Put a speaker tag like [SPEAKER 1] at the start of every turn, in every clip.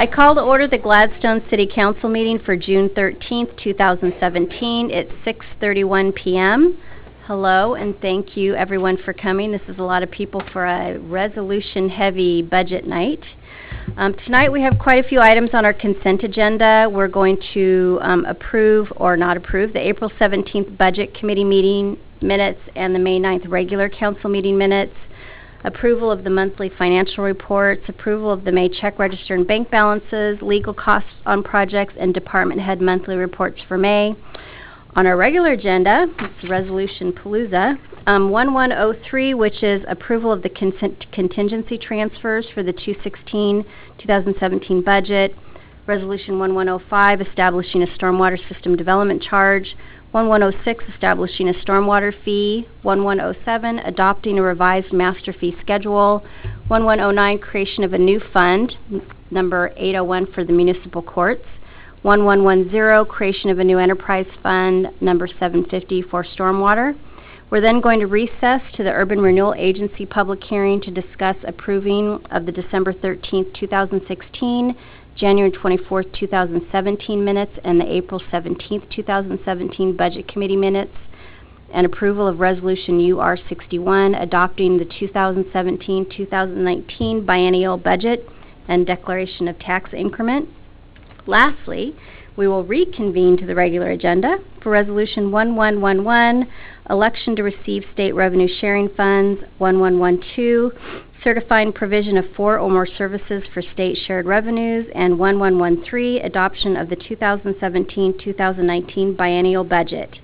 [SPEAKER 1] I call to order the Gladstone City Council meeting for June 13th, 2017. It's 6:31 p.m. Hello, and thank you everyone for coming. This is a lot of people for a resolution-heavy budget night. Tonight we have quite a few items on our consent agenda. We're going to approve or not approve the April 17th Budget Committee meeting minutes and the May 9th regular council meeting minutes, approval of the monthly financial reports, approval of the May check register and bank balances, legal costs on projects, and department head monthly reports for May. On our regular agenda, it's Resolution Palooza, 1103, which is approval of the contingency transfers for the 2017 budget, Resolution 1105, establishing a stormwater system development charge, 1106, establishing a stormwater fee, 1107, adopting a revised master fee schedule, 1109, creation of a new fund, number 801 for the municipal courts, 1110, creation of a new enterprise fund, number 750 for stormwater. We're then going to recess to the Urban Renewal Agency public hearing to discuss approving of the December 13th, 2016, January 24th, 2017 minutes, and the April 17th, 2017 Budget Committee minutes, and approval of Resolution UR 61, adopting the 2017-2019 biennial budget and declaration of tax increment. Lastly, we will reconvene to the regular agenda for Resolution 1111, election to receive state revenue sharing funds, 1112, certifying provision of 4 or more services for state shared revenues, and 1113, adoption of the 2017-2019 biennial budget.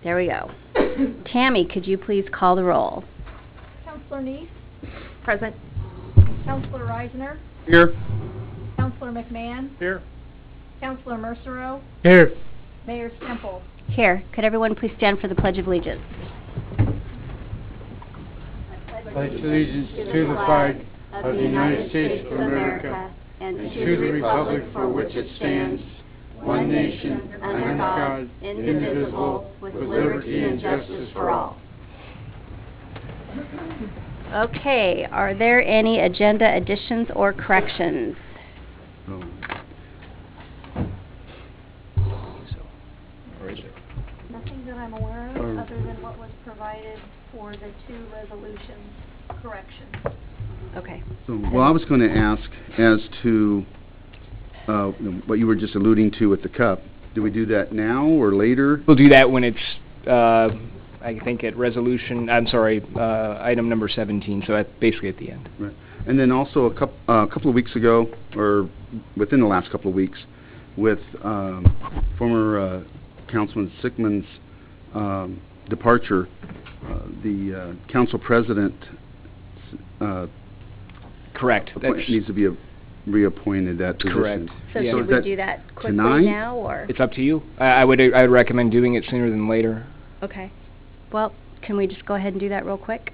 [SPEAKER 1] There we go. Tammy, could you please call the roll?
[SPEAKER 2] Councilor Neese?
[SPEAKER 1] Present.
[SPEAKER 2] Councilor Reisner?
[SPEAKER 3] Here.
[SPEAKER 2] Councilor McMahon?
[SPEAKER 3] Here.
[SPEAKER 2] Councilor Mercero?
[SPEAKER 3] Here.
[SPEAKER 2] Mayor Stemple?
[SPEAKER 1] Here. Could everyone please stand for the Pledge of Allegiance?
[SPEAKER 3] Pledge allegiance to the flag of the United States of America and to the republic for which it stands, one nation, under God, indivisible, with liberty and justice for all.
[SPEAKER 1] Okay. Are there any agenda additions or corrections?
[SPEAKER 2] Nothing that I'm aware of other than what was provided for the 2 resolutions corrections.
[SPEAKER 1] Okay.
[SPEAKER 4] So, well, I was going to ask as to what you were just alluding to with the cup. Do we do that now or later?
[SPEAKER 5] We'll do that when it's, I think, at item number 17, so basically at the end.
[SPEAKER 4] Right. And then also a couple of weeks ago, or within the last couple of weeks, with former Councilman Sickman's departure, the council president
[SPEAKER 5] Correct.
[SPEAKER 4] needs to be reappointed. That position.
[SPEAKER 5] Correct.
[SPEAKER 1] So
[SPEAKER 5] Yeah.
[SPEAKER 1] should we do that quickly
[SPEAKER 4] tonight?
[SPEAKER 1] now, or?
[SPEAKER 5] It's up to you. I would recommend doing it sooner than later.
[SPEAKER 1] Okay. Well, can we just go ahead and do that real quick?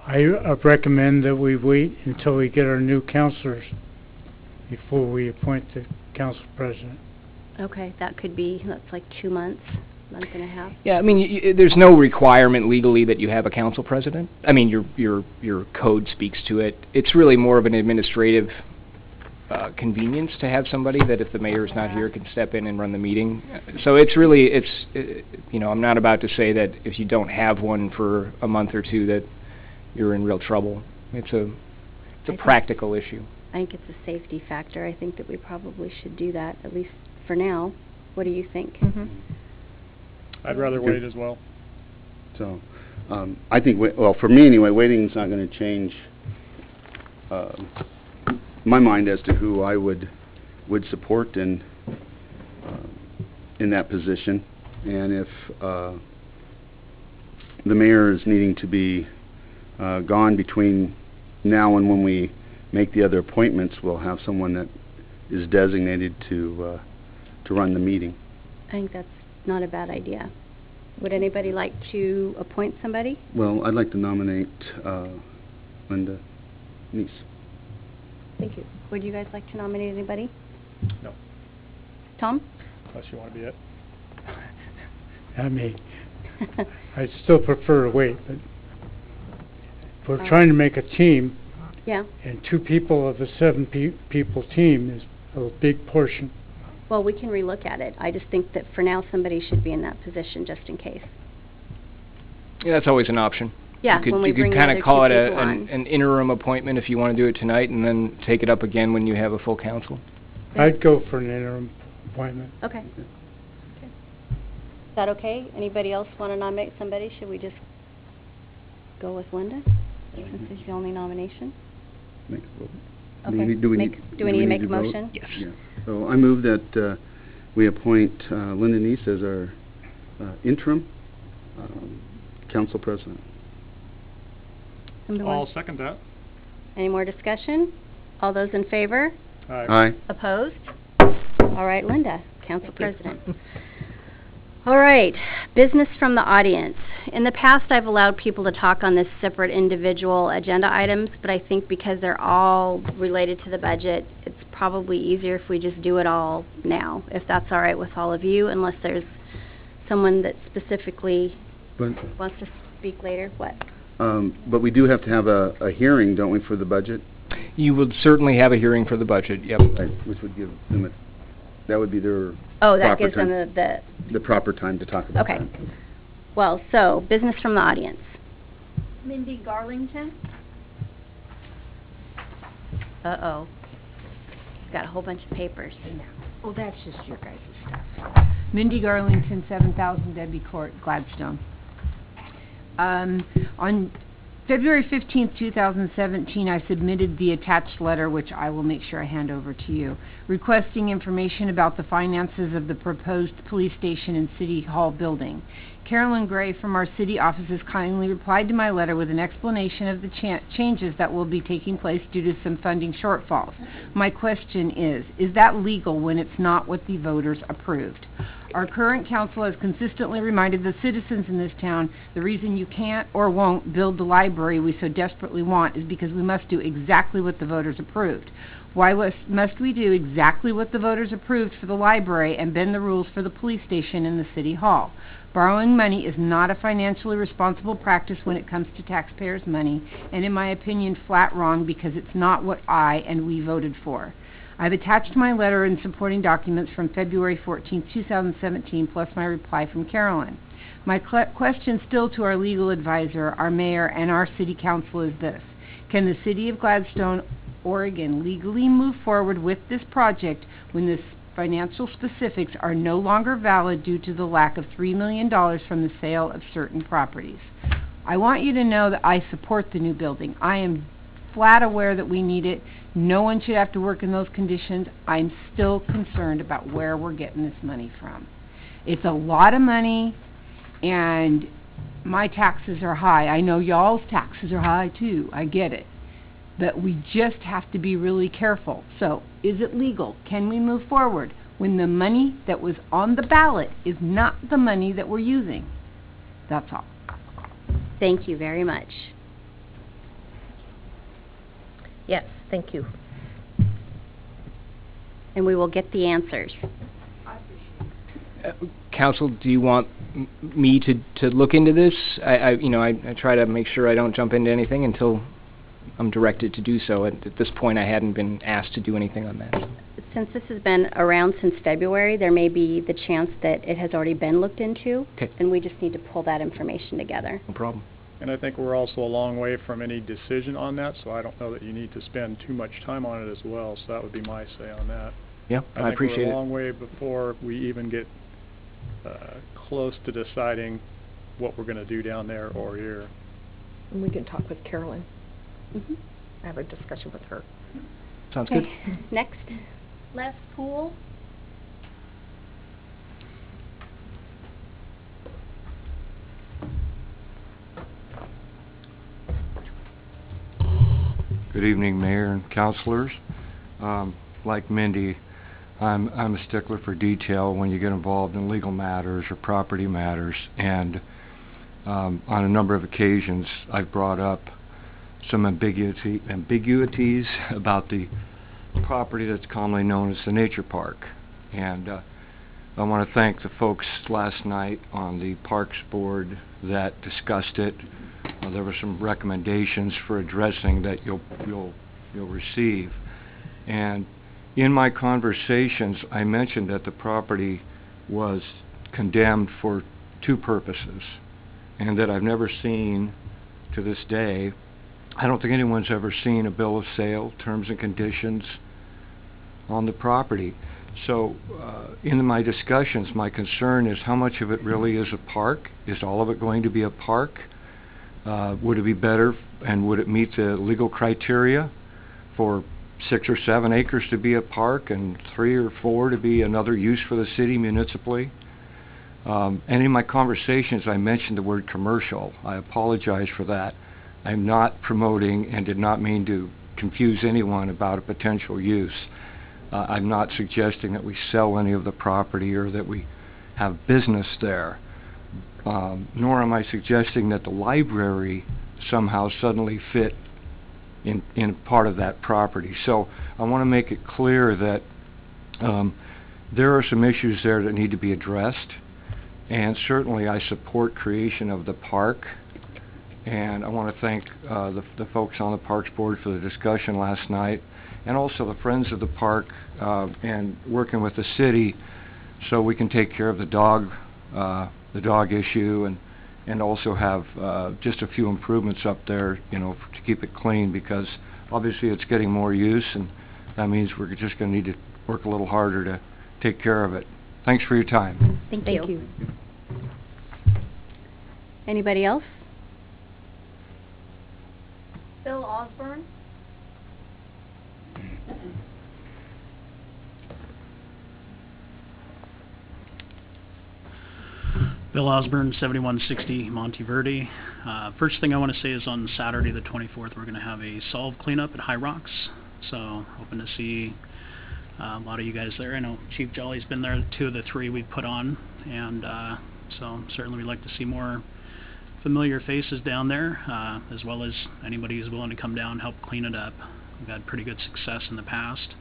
[SPEAKER 3] I recommend that we wait until we get our new councilors before we appoint the council president.
[SPEAKER 1] Okay, that could be, that's like 2 months, month and a half.
[SPEAKER 5] Yeah, I mean, there's no requirement legally that you have a council president. I mean, your code speaks to it. It's really more of an administrative convenience to have somebody that, if the mayor's not here, can step in and run the meeting. So it's really, I'm not about to say that if you don't have one for a month or two that you're in real trouble. It's a practical issue.
[SPEAKER 1] I think it's a safety factor. I think that we probably should do that, at least for now. What do you think?
[SPEAKER 6] Mm-hmm. I'd rather wait as well.
[SPEAKER 4] So, I think, well, for me anyway, waiting's not going to change my mind as to who I would support in that position. And if the mayor is needing to be gone between now and when we make the other appointments, we'll have someone that is designated to run the meeting.
[SPEAKER 1] I think that's not a bad idea. Would anybody like to appoint somebody?
[SPEAKER 4] Well, I'd like to nominate Linda Neese.
[SPEAKER 1] Thank you. Would you guys like to nominate anybody?
[SPEAKER 6] No.
[SPEAKER 1] Tom?
[SPEAKER 6] Unless you want to be it.
[SPEAKER 3] I mean, I still prefer to wait, but if we're trying to make a team,
[SPEAKER 1] Yeah.
[SPEAKER 3] And 2 people of a 7 people team is a big portion.
[SPEAKER 1] Well, we can relook at it. I just think that for now, somebody should be in that position just in case.
[SPEAKER 5] Yeah, that's always an option.
[SPEAKER 1] Yeah,
[SPEAKER 5] You
[SPEAKER 1] when we
[SPEAKER 5] could
[SPEAKER 1] bring the
[SPEAKER 5] kind
[SPEAKER 1] other
[SPEAKER 5] of call
[SPEAKER 1] 2
[SPEAKER 5] it
[SPEAKER 1] people on.
[SPEAKER 5] an interim appointment if you want to do it tonight, and then take it up again when you have a full council.
[SPEAKER 3] I'd go for an interim appointment.
[SPEAKER 1] Okay. Is that okay? Anybody else want to nominate somebody? Should we just go with Linda, since it's the only nomination?
[SPEAKER 4] Make a vote.
[SPEAKER 1] Okay.
[SPEAKER 4] Do we
[SPEAKER 1] Make-
[SPEAKER 4] need
[SPEAKER 1] do we need to make a
[SPEAKER 4] vote?
[SPEAKER 1] motion?
[SPEAKER 5] Yes.
[SPEAKER 4] Yeah. So I move that we appoint Linda Neese as our interim council president.
[SPEAKER 1] Somebody
[SPEAKER 6] I'll
[SPEAKER 1] want-
[SPEAKER 6] second that.
[SPEAKER 1] Any more discussion? All those in favor?
[SPEAKER 4] Aye.
[SPEAKER 1] Opposed? All right, Linda, council president. All right, business from the audience. In the past, I've allowed people to talk on this separate individual agenda items, but I think because they're all related to the budget, it's probably easier if we just do it all now, if that's all right with all of you, unless there's someone that specifically
[SPEAKER 4] But
[SPEAKER 1] wants to speak later. What?
[SPEAKER 4] but we do have to have a hearing, don't we, for the budget?
[SPEAKER 5] You would certainly have a hearing for the budget, yep.
[SPEAKER 4] Right, which would give them that would be their
[SPEAKER 1] Oh, that
[SPEAKER 4] proper
[SPEAKER 1] gives them
[SPEAKER 4] time, the proper time to talk about
[SPEAKER 1] Okay.
[SPEAKER 4] that.
[SPEAKER 1] Well, so, business from the audience.
[SPEAKER 2] Mindy Garlington.
[SPEAKER 1] Uh-oh. Got a whole bunch of papers.
[SPEAKER 7] Oh, that's just your guys' stuff. Mindy Garlington, 7,000 Debbie Court, Gladstone. On February 15th, 2017, I submitted the attached letter, which I will make sure I hand over to you, requesting information about the finances of the proposed police station and City Hall building. Carolyn Gray from our city offices kindly replied to my letter with an explanation of the changes that will be taking place due to some funding shortfalls. My question is that legal when it's not what the voters approved? Our current council has consistently reminded the citizens in this town the reason you can't or won't build the library we so desperately want is because we must do exactly what the voters approved. Why must we do exactly what the voters approved for the library and bend the rules for the police station and the city hall? Borrowing money is not a financially responsible practice when it comes to taxpayers' money, and in my opinion, flat wrong because it's not what I and we voted for. I've attached my letter and supporting documents from February 14, 2017, plus my reply from Carolyn. My question still to our legal advisor, our mayor, and our city council is this. Can the city of Gladstone, Oregon, legally move forward with this project when the financial specifics are no longer valid due to the lack of $3 million from the sale of certain properties? I want you to know that I support the new building. I am flat aware that we need it. No one should have to work in those conditions. I'm still concerned about where we're getting this money from. It's a lot of money, and my taxes are high. I know y'all's taxes are high too. I get it. But we just have to be really careful. So, is it legal? Can we move forward when the money that was on the ballot is not the money that we're using? That's all.
[SPEAKER 1] Thank you very much.
[SPEAKER 8] Yes, thank you.
[SPEAKER 1] And we will get the answers.
[SPEAKER 5] Council, do you want me to look into this? I try to make sure I don't jump into anything until I'm directed to do so. At this point, I hadn't been asked to do anything on that.
[SPEAKER 1] Since this has been around since February, there may be the chance that it has already been looked into.
[SPEAKER 5] Okay.
[SPEAKER 1] And we just need to pull that information together.
[SPEAKER 5] No problem.
[SPEAKER 6] And I think we're also a long way from any decision on that, so I don't know that you need to spend too much time on it as well, so that would be my say on that.
[SPEAKER 5] Yeah, I appreciate
[SPEAKER 6] think we're
[SPEAKER 5] it.
[SPEAKER 6] a long way before we even get close to deciding what we're going to do down there or here.
[SPEAKER 8] And we can talk with Carolyn.
[SPEAKER 1] Mm-hmm.
[SPEAKER 8] Have a discussion with her.
[SPEAKER 5] Sounds good.
[SPEAKER 1] Okay, next.
[SPEAKER 2] Les Poole.
[SPEAKER 9] Good evening, Mayor and councilors. Like Mindy, I'm a stickler for detail when you get involved in legal matters or property matters, and on a number of occasions I've brought up some ambiguities about the property that's commonly known as the Nature Park. And I want to thank the folks last night on the Parks Board that discussed it. there were some recommendations for addressing that you'll receive. And in my conversations, I mentioned that the property was condemned for two purposes, and that I've never seen, to this day, I don't think anyone's ever seen a bill of sale, terms and conditions on the property. So in my discussions, my concern is how much of it really is a park? Is all of it going to be a park? Would it be better, and would it meet the legal criteria for 6 or 7 acres to be a park and 3 or 4 to be another use for the city municipally? And in my conversations, I mentioned the word commercial. I apologize for that. I'm not promoting and did not mean to confuse anyone about a potential use. I'm not suggesting that we sell any of the property or that we have business there. Nor am I suggesting that the library somehow suddenly fit in part of that property. So I want to make it clear that there are some issues there that need to be addressed, and certainly I support creation of the park. And I want to thank the folks on the Parks Board for the discussion last night, and also the Friends of the Park, and working with the city so we can take care of the dog issue, and also have just a few improvements up there, to keep it clean, because obviously it's getting more use, and that means we're just going to need to work a little harder to take care of it. Thanks for your time.
[SPEAKER 1] Thank you. Anybody else?
[SPEAKER 2] Bill Osborne.
[SPEAKER 10] Bill Osborne, 7160 Monteverde. First thing I want to say is on Saturday the 24th, we're going to have a solve cleanup at High Rocks. So hoping to see a lot of you guys there. I know Chief Jolly's been there 2 of the 3 we've put on, and so certainly we'd like to see more familiar faces down there, as well as anybody who's willing to come down and help clean it up. We've had pretty good success in the past.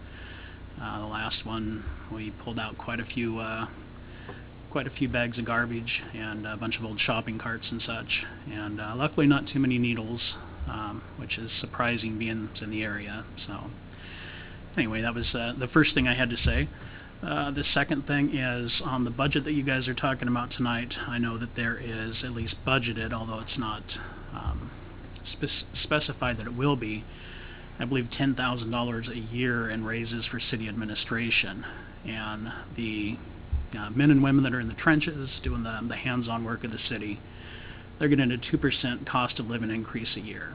[SPEAKER 10] The last one, we pulled out quite a few bags of garbage and a bunch of old shopping carts and such, and luckily not too many needles, which is surprising being it's in the area. So anyway, that was the first thing I had to say. The second thing is on the budget that you guys are talking about tonight. I know that there is at least budgeted, although it's not specified that it will be, I believe $10,000 a year in raises for city administration, and the men and women that are in the trenches doing the hands-on work of the city, they're getting a 2% cost of living increase a year.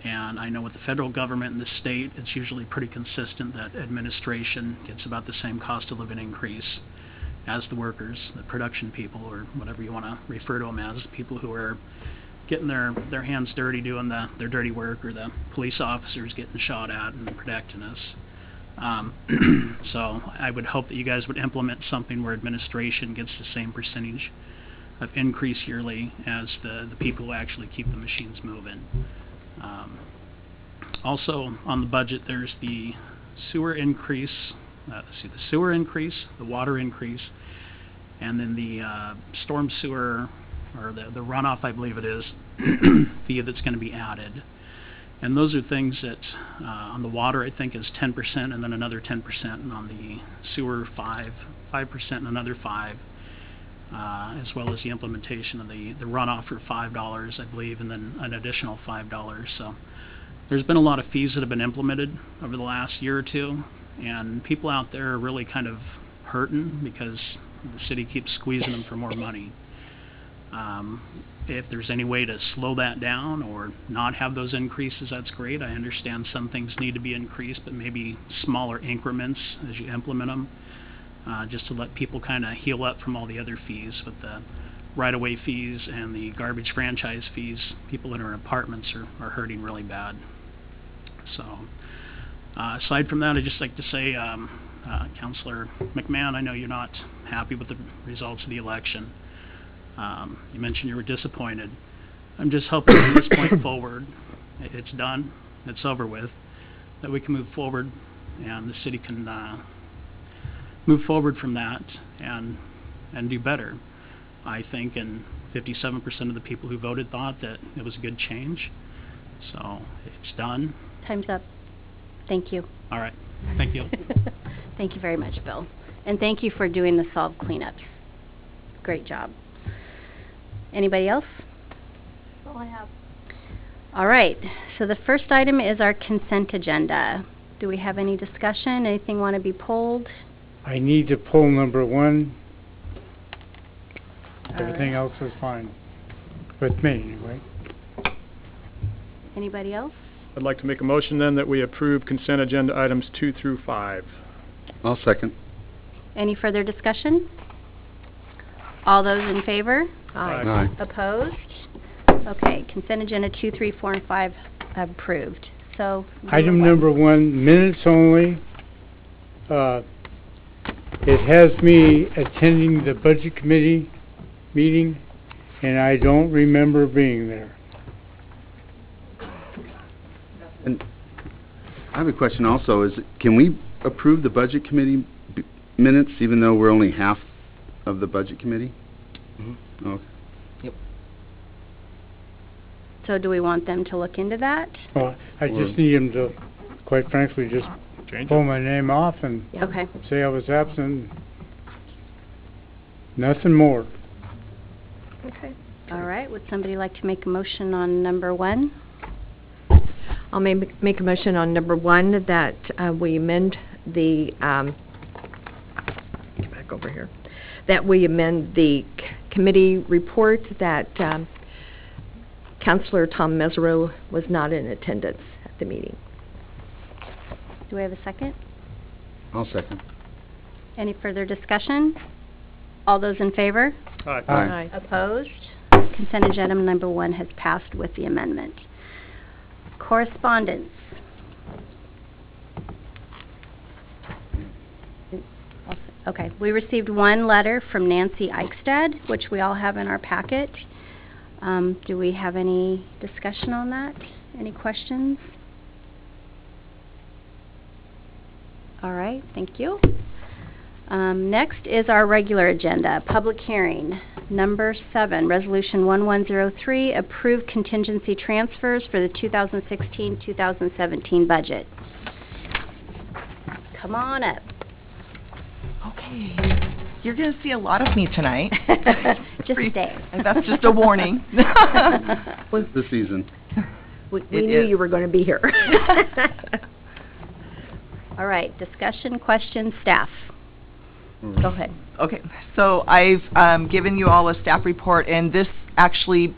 [SPEAKER 10] And I know with the federal government and the state, it's usually pretty consistent that administration gets about the same cost of living increase as the workers, the production people, or whatever you want to refer to them as, people who are getting their hands dirty doing their dirty work, or the police officers getting shot at and protecting us. So I would hope that you guys would implement something where administration gets the same percentage of increase yearly as the people who actually keep the machines moving. Also on the budget, there's the sewer increase, the sewer increase, the water increase, and then the storm sewer, or the runoff, I believe it is, fee that's going to be added. And those are things that on the water I think is 10%, and then another 10%, and on the sewer 5% and another 5%, as well as the implementation of the runoff for $5, I believe, and then an additional $5. So there's been a lot of fees that have been implemented over the last year or two, and people out there are really kind of hurting because the city keeps squeezing them for more money. If there's any way to slow that down or not have those increases, that's great. I understand some things need to be increased, but maybe smaller increments as you implement them, just to let people kind of heal up from all the other fees with the right-of-way fees and the garbage franchise fees. People that are in apartments are hurting really bad. So aside from that, I'd just like to say, Councilor McMahon, I know you're not happy with the results of the election. You mentioned you were disappointed. I'm just hoping from this point forward, it's done, it's over with, that we can move forward and the city can move forward from that and do better, I think, and 57% of the people who voted thought that it was a good change. So it's done.
[SPEAKER 1] Time's up. Thank you.
[SPEAKER 10] All right. Thank you.
[SPEAKER 1] Thank you very much, Bill. And thank you for doing the solve cleanups. Great job. Anybody else?
[SPEAKER 2] That's all I have.
[SPEAKER 1] All right. So the first item is our consent agenda. Do we have any discussion? Anything want to be pulled?
[SPEAKER 3] I need to pull number 1.
[SPEAKER 1] All
[SPEAKER 3] Everything
[SPEAKER 1] right.
[SPEAKER 3] else is fine. With me, anyway.
[SPEAKER 1] Anybody else?
[SPEAKER 6] I'd like to make a motion then that we approve consent agenda items 2 through 5.
[SPEAKER 4] I'll second.
[SPEAKER 1] Any further discussion? All those in favor?
[SPEAKER 6] Aye.
[SPEAKER 1] Opposed? Okay, consent agenda 2, 3, 4, and 5 approved. So
[SPEAKER 3] Item number 1, minutes only. It has me attending the budget committee meeting, and I don't remember being there.
[SPEAKER 4] And I have a question also, can we approve the budget committee minutes even though we're only half of the budget committee?
[SPEAKER 5] Mm-hmm.
[SPEAKER 4] Okay.
[SPEAKER 1] So do we want them to look into that?
[SPEAKER 3] Well, I just need them to, quite frankly, just
[SPEAKER 6] Change
[SPEAKER 3] pull
[SPEAKER 6] it.
[SPEAKER 3] my name off and
[SPEAKER 1] Okay.
[SPEAKER 3] say I was absent. Nothing more.
[SPEAKER 8] Okay.
[SPEAKER 1] All right, would somebody like to make a motion on number 1?
[SPEAKER 8] I'll make a motion on number 1 that we amend the, get back over here, that we amend the committee report that Councilor Tom Mesereau was not in attendance at the meeting.
[SPEAKER 1] Do we have a second?
[SPEAKER 4] I'll second.
[SPEAKER 1] Any further discussion? All those in favor?
[SPEAKER 6] Aye.
[SPEAKER 4] Aye.
[SPEAKER 1] Opposed? Consent agenda number 1 has passed with the amendment. Correspondence. Okay, we received 1 letter from Nancy Eichstad, which we all have in our packet. Do we have any discussion on that? Any questions? All right, thank you. Next is our regular agenda, public hearing. Number 7, Resolution 1103, approve contingency transfers for the 2016-2017 budget. Come on up.
[SPEAKER 11] Okay. You're going to see a lot of me tonight.
[SPEAKER 1] Just stay.
[SPEAKER 11] And that's just a warning.
[SPEAKER 4] It's the season.
[SPEAKER 8] We
[SPEAKER 11] It
[SPEAKER 8] knew
[SPEAKER 11] is.
[SPEAKER 8] you were going to be here.
[SPEAKER 1] All right, discussion, questions, staff. Go ahead.
[SPEAKER 11] Okay, so I've given you all a staff report, and this actually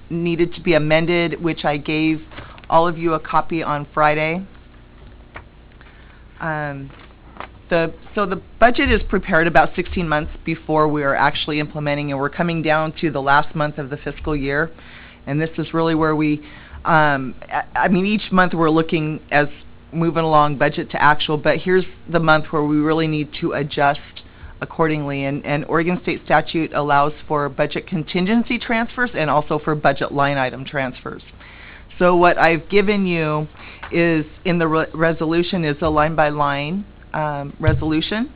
[SPEAKER 11] needed to be amended, which I gave all of you a copy on Friday. So the budget is prepared about 16 months before we are actually implementing, and we're coming down to the last month of the fiscal year. And this is really where we, I mean, each month we're looking as moving along budget to actual, but here's the month where we really need to adjust accordingly. And Oregon State statute allows for budget contingency transfers and also for budget line item transfers. So what I've given you is, in the resolution, is a line-by-line resolution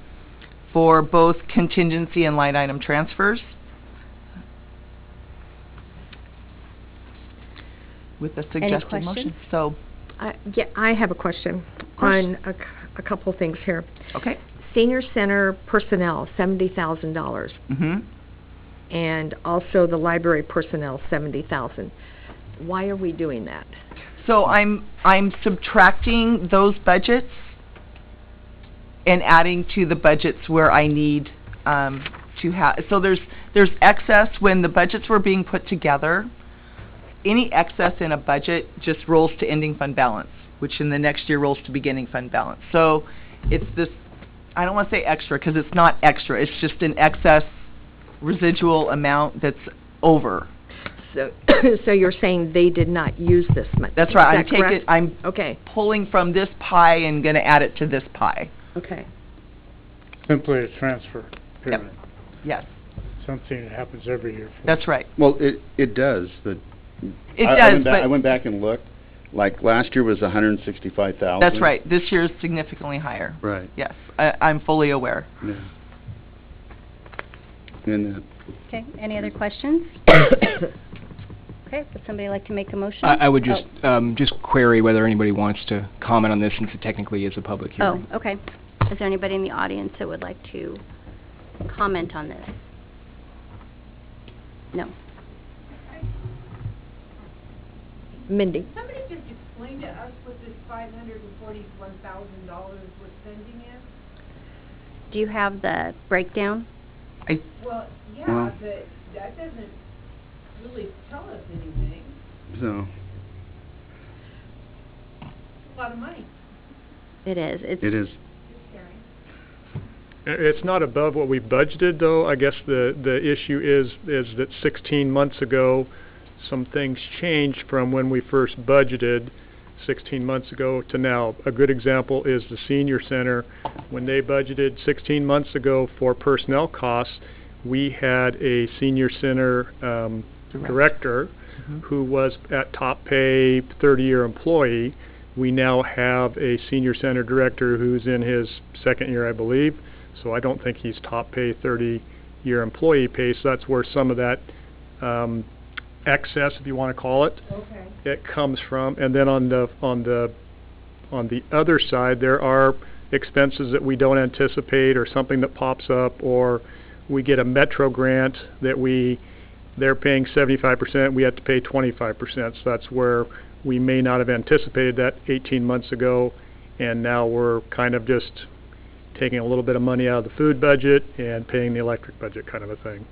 [SPEAKER 11] for both contingency and line item transfers, with a suggested motion.
[SPEAKER 1] questions?
[SPEAKER 11] So,
[SPEAKER 8] Yeah, I have a question
[SPEAKER 11] course.
[SPEAKER 8] on a couple things here.
[SPEAKER 11] okay.
[SPEAKER 8] Senior Center personnel, $70,000,
[SPEAKER 11] Mm-hmm.
[SPEAKER 8] and also the library personnel, $70,000. Why are we doing that?
[SPEAKER 11] So I'm subtracting those budgets and adding to the budgets where I need to have. So there's excess when the budgets were being put together. Any excess in a budget just rolls to ending fund balance, which in the next year rolls to beginning fund balance. So it's this, I don't want to say extra because it's not extra. It's just an excess residual amount that's over.
[SPEAKER 8] So, so you're saying they did not use this money?
[SPEAKER 11] That's right.
[SPEAKER 8] Is that correct?
[SPEAKER 11] I'm
[SPEAKER 8] Okay,
[SPEAKER 11] pulling from this pie and going to add it to this pie.
[SPEAKER 8] okay.
[SPEAKER 3] Simply a transfer, period.
[SPEAKER 11] Yes,
[SPEAKER 3] Something that happens every year.
[SPEAKER 11] that's right.
[SPEAKER 4] Well, it does, but
[SPEAKER 11] It
[SPEAKER 4] I
[SPEAKER 11] does,
[SPEAKER 4] went back,
[SPEAKER 11] but
[SPEAKER 4] I went back and looked. Like last year was 165,000.
[SPEAKER 11] that's right. This year is significantly higher.
[SPEAKER 4] Right.
[SPEAKER 11] Yes, I'm fully aware.
[SPEAKER 4] Yeah. And
[SPEAKER 1] Okay, any other questions? Okay, would somebody like to make a motion?
[SPEAKER 5] I would just query whether anybody wants to comment on this, since it technically is a public
[SPEAKER 1] Oh,
[SPEAKER 5] hearing.
[SPEAKER 1] okay. Is there anybody in the audience that would like to comment on this? No.
[SPEAKER 8] Mindy?
[SPEAKER 7] Somebody just explain to us what this $541,000 we're spending is?
[SPEAKER 1] Do you have the breakdown?
[SPEAKER 7] Well,
[SPEAKER 4] Well-
[SPEAKER 7] but that doesn't really tell us anything.
[SPEAKER 4] So,
[SPEAKER 7] It's a lot of money.
[SPEAKER 1] It is.
[SPEAKER 4] it is.
[SPEAKER 6] It's not above what we budgeted, though. I guess the issue is that 16 months ago, some things changed from when we first budgeted 16 months ago to now. A good example is the senior center. When they budgeted 16 months ago for personnel costs, we had a senior center director who was at top pay 30-year employee. We now have a senior center director who's in his second year, I believe. So I don't think he's top pay 30-year employee pay. So that's where some of that excess, if you want to call it, it comes from. And then on the other side, there are expenses that we don't anticipate, or something that pops up, or we get a Metro grant that they're paying 75%, we have to pay 25%. So that's where we may not have anticipated that 18 months ago, and now we're kind of just taking a little bit of money out of the food budget and paying the electric budget, kind of a thing.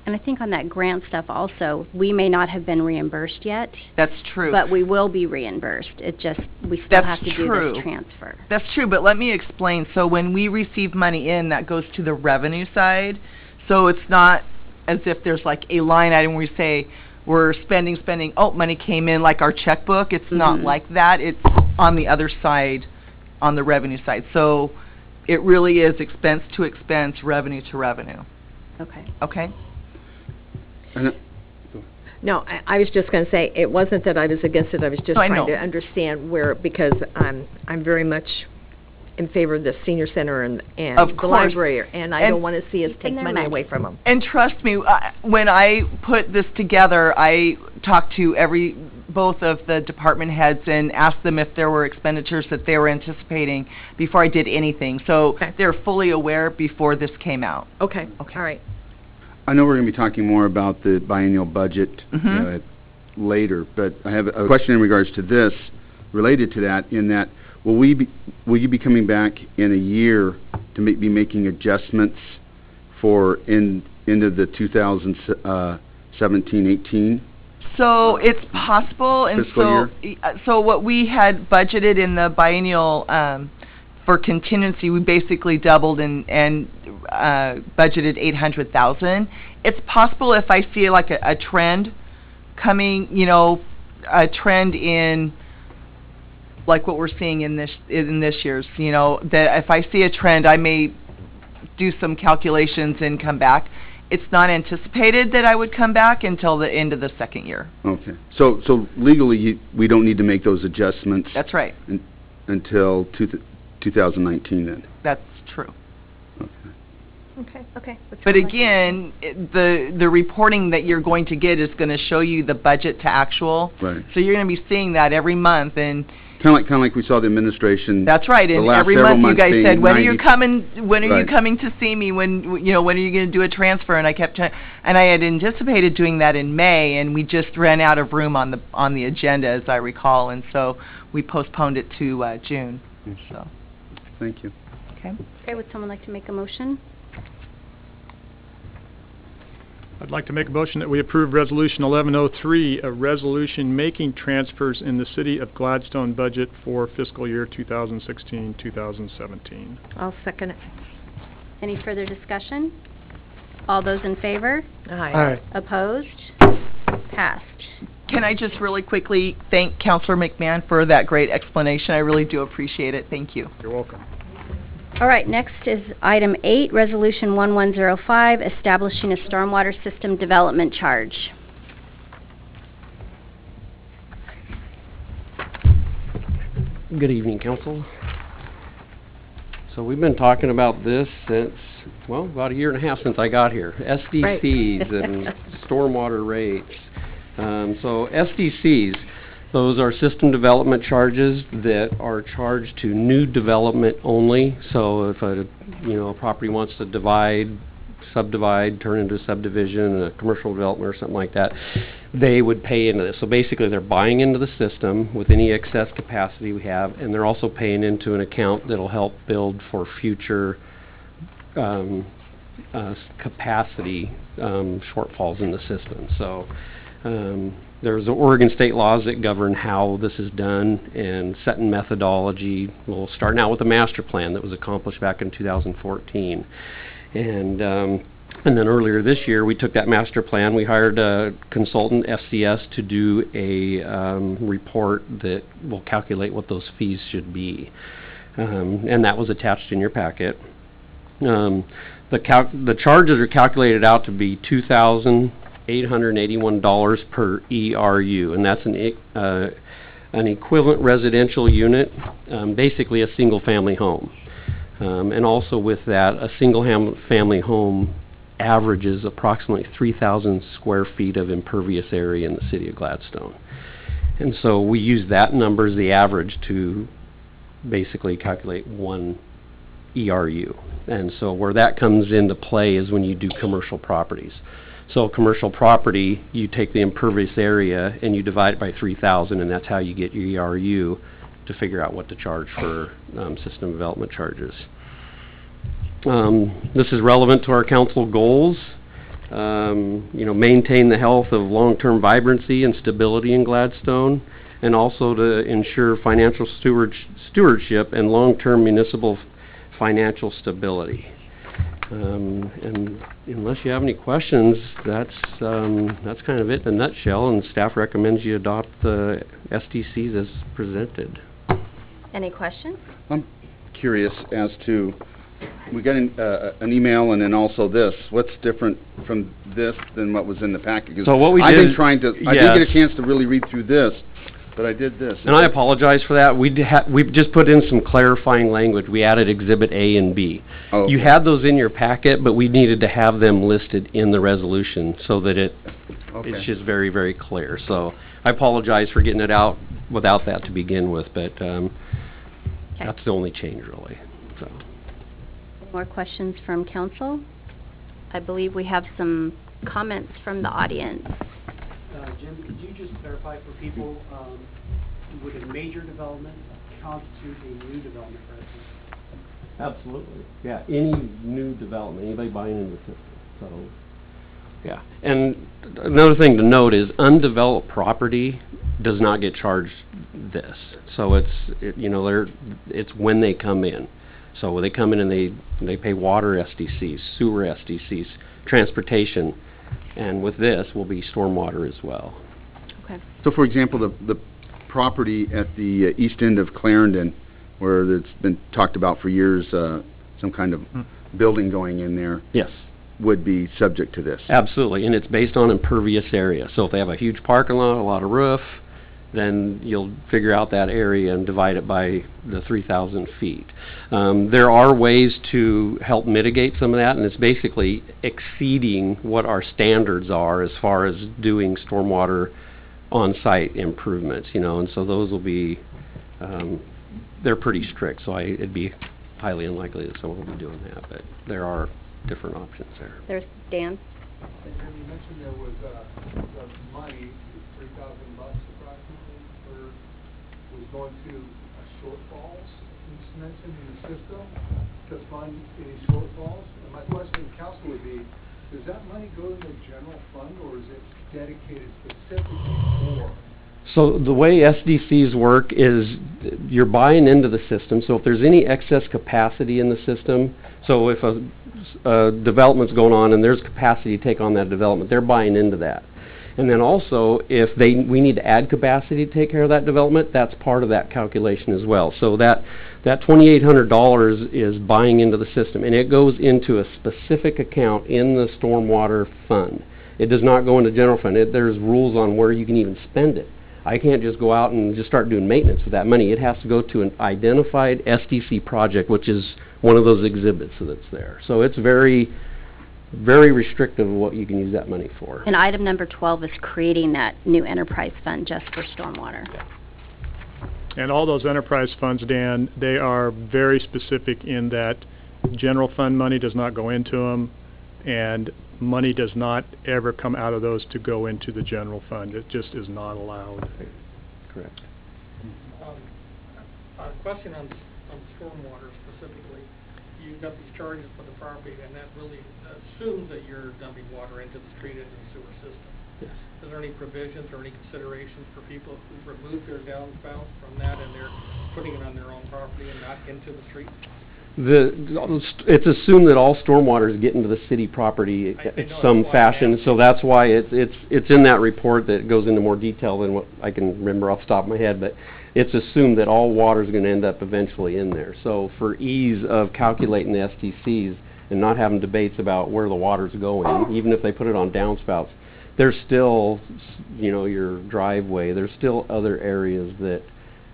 [SPEAKER 1] And I think on that grant stuff also, we may not have been reimbursed yet.
[SPEAKER 11] That's true.
[SPEAKER 1] But we will be reimbursed. It just, we still
[SPEAKER 11] That's
[SPEAKER 1] have to
[SPEAKER 11] true.
[SPEAKER 1] do this transfer.
[SPEAKER 11] That's true, but let me explain. So when we receive money in, that goes to the revenue side. So it's not as if there's like a line item where we say we're spending, oh, money came in, like our checkbook. It's not like that. It's on the other side, on the revenue side. So it really is expense to expense, revenue to revenue.
[SPEAKER 1] Okay.
[SPEAKER 11] Okay?
[SPEAKER 8] No, I was just going to say, it wasn't that I was against it, I was just
[SPEAKER 11] No, I
[SPEAKER 8] trying
[SPEAKER 11] know.
[SPEAKER 8] to understand where, because I'm very much in favor of the senior center and
[SPEAKER 11] Of
[SPEAKER 8] the
[SPEAKER 11] course.
[SPEAKER 8] library, and I
[SPEAKER 11] And-
[SPEAKER 8] don't want to see us
[SPEAKER 1] Keeping
[SPEAKER 8] take
[SPEAKER 1] their
[SPEAKER 8] money
[SPEAKER 1] money.
[SPEAKER 8] away from them.
[SPEAKER 11] And trust me, when I put this together, I talked to both of the department heads and asked them if there were expenditures that they were anticipating before I did anything. So
[SPEAKER 8] Okay.
[SPEAKER 11] they're fully aware before this came out.
[SPEAKER 8] Okay,
[SPEAKER 11] Okay.
[SPEAKER 8] all right.
[SPEAKER 4] I know we're going to be talking more about the biennial budget later, but I have a question in regards to this, related to that, in that will you be coming back in a year to be making adjustments for into the 2017-18?
[SPEAKER 11] So it's possible, and
[SPEAKER 4] Fiscal
[SPEAKER 11] so what we had budgeted in the biennial for contingency, we basically doubled and budgeted $800,000. It's possible if I see like a trend coming, a trend in like what we're seeing in this year's, that if I see a trend, I may do some calculations and come back. It's not anticipated that I would come back until the end of the second year.
[SPEAKER 4] Okay. So legally, we don't need to make those adjustments
[SPEAKER 11] That's right.
[SPEAKER 4] until 2019 then?
[SPEAKER 11] That's true.
[SPEAKER 8] Okay.
[SPEAKER 1] Okay.
[SPEAKER 11] But again, the reporting that you're going to get is going to show you the budget to actual.
[SPEAKER 4] Right.
[SPEAKER 11] So you're going to be seeing that every month, and
[SPEAKER 4] Kind of like we saw the administration.
[SPEAKER 11] that's right.
[SPEAKER 4] the
[SPEAKER 11] And
[SPEAKER 4] last
[SPEAKER 11] every
[SPEAKER 4] several
[SPEAKER 11] month you guys
[SPEAKER 4] being
[SPEAKER 11] said, "When are you
[SPEAKER 4] 90
[SPEAKER 11] coming? When are you
[SPEAKER 4] Right.
[SPEAKER 11] coming to see me? When when are you going to do a transfer?" And I kept and I had anticipated doing that in May, and we just ran out of room on the agenda, as I recall, and so we postponed it to June. So
[SPEAKER 4] Thank you.
[SPEAKER 11] okay.
[SPEAKER 1] Okay, would someone like to make a motion?
[SPEAKER 6] I'd like to make a motion that we approve Resolution 1103, a resolution making transfers in the City of Gladstone budget for fiscal year 2016-2017.
[SPEAKER 8] I'll second it.
[SPEAKER 1] Any further discussion? All those in favor?
[SPEAKER 8] Aye.
[SPEAKER 1] Opposed? Passed.
[SPEAKER 11] Can I just really quickly thank Councilor McMahon for that great explanation? I really do appreciate it. Thank you.
[SPEAKER 6] You're welcome.
[SPEAKER 1] All right, next is item 8, Resolution 1105, establishing a stormwater system development charge.
[SPEAKER 12] Good evening, Council. So So we've been talking about this since, well, about a year and a half since I got here. SDCs and stormwater rates. So SDCs, those are system development charges that are charged to new development only. So if a property wants to subdivide, turn into a subdivision, a commercial development or something like that, they would pay into this. So basically they're buying into the system with any excess capacity we have, and they're also paying into an account that'll help build for future capacity shortfalls in the system. So there's the Oregon state laws that govern how this is done and setting methodology. We'll start now with a master plan that was accomplished back in 2014. And then earlier this year, we took that master plan. We hired a consultant, FCS, to do a report that will calculate what those fees should be. And that was attached in your packet. The charges are calculated out to be $2,881 per ERU, and that's an equivalent residential unit, basically a single-family home. And also with that, a single-family home averages approximately 3,000 square feet of impervious area in the city of Gladstone. And so we use that number as the average to basically calculate one ERU. And so where that comes into play is when you do commercial properties. So commercial property, you take the impervious area and you divide it by 3,000, and that's how you get your ERU to figure out what to charge for system development charges. This is relevant to our council goals. Maintain the health of long-term vibrancy and stability in Gladstone, and also to ensure financial stewardship and long-term municipal financial stability. And unless you have any questions, that's kind of it in a nutshell, and staff recommends you adopt the SDCs as presented.
[SPEAKER 1] Any questions?
[SPEAKER 4] I'm curious as to, we got an email and then also this. What's different from this than what was in the packet? 'Cause
[SPEAKER 12] so what we
[SPEAKER 4] I've
[SPEAKER 12] did,
[SPEAKER 4] been trying to, I didn't get a chance to really read through this, but I did this.
[SPEAKER 12] And I apologize for that. We've just put in some clarifying language. We added Exhibit A and B.
[SPEAKER 4] Oh, okay.
[SPEAKER 12] You had those in your packet, but we needed to have them listed in the resolution so that it's just very, very clear. So I apologize for getting it out without that to begin with, but that's the only change, really. So.
[SPEAKER 1] More questions from council? I believe we have some comments from the audience.
[SPEAKER 13] Jim, could you just clarify for people, would a major development constitute a new development, right?
[SPEAKER 12] Absolutely. Yeah, any new development, anybody buying into the system. So, yeah. And another thing to note is undeveloped property does not get charged this. So it's when they come in. So when they come in and they pay water SDCs, sewer SDCs, transportation, and with this will be stormwater as well.
[SPEAKER 1] Okay.
[SPEAKER 4] So for example, the property at the east end of Clarendon, where it's been talked about for years, some kind of building going in there.
[SPEAKER 12] Yes.
[SPEAKER 4] Would be subject to this.
[SPEAKER 12] Absolutely, and it's based on impervious area. So if they have a huge parking lot, a lot of roof, then you'll figure out that area and divide it by the 3,000 feet. There are ways to help mitigate some of that, and it's basically exceeding what our standards are as far as doing stormwater on-site improvements, and so those will be, they're pretty strict, so it'd be highly unlikely that someone will be doing that, but there are different options there.
[SPEAKER 1] There's Dan.
[SPEAKER 14] You mentioned there was money, $3,000 approximately, was going to shortfalls, you mentioned in the system, to fund any shortfalls. And my question to the council would be, does that money go to the general fund, or is it dedicated specifically for?
[SPEAKER 12] So the way SDCs work is you're buying into the system, so if there's any excess capacity in the system, so if a development's going on and there's capacity to take on that development, they're buying into that. And then also, if we need to add capacity to take care of that development, that's part of that calculation as well. So that $2,800 is buying into the system, and it goes into a specific account in the stormwater fund. It does not go into general fund. There's rules on where you can even spend it. I can't just go out and just start doing maintenance with that money. It has to go to an identified SDC project, which is one of those exhibits that's there. So it's very, very restrictive of what you can use that money for.
[SPEAKER 1] And item number 12 is creating that new enterprise fund just for stormwater.
[SPEAKER 12] Yeah.
[SPEAKER 6] And all those enterprise funds, Dan, they are very specific in that general fund money does not go into them, and money does not ever come out of those to go into the general fund. It just is not allowed.
[SPEAKER 12] Correct.
[SPEAKER 15] A question on stormwater specifically. You've got these charges for the property, and that really assumes that you're dumping water into the street, into the sewer system.
[SPEAKER 12] Yes.
[SPEAKER 15] Is there any provisions or any considerations for people who've removed their downspouts from that and they're putting it on their own property and not into the street?
[SPEAKER 12] It's assumed that all stormwater is getting to the city property in some fashion, so that's why it's in that report that goes into more detail than what I can remember off the top of my head, but it's assumed that all water is going to end up eventually in there. So for ease of calculating the STCs and not having debates about where the water's going, even if they put it on downspouts, there's still, you know, your driveway, there's still other areas that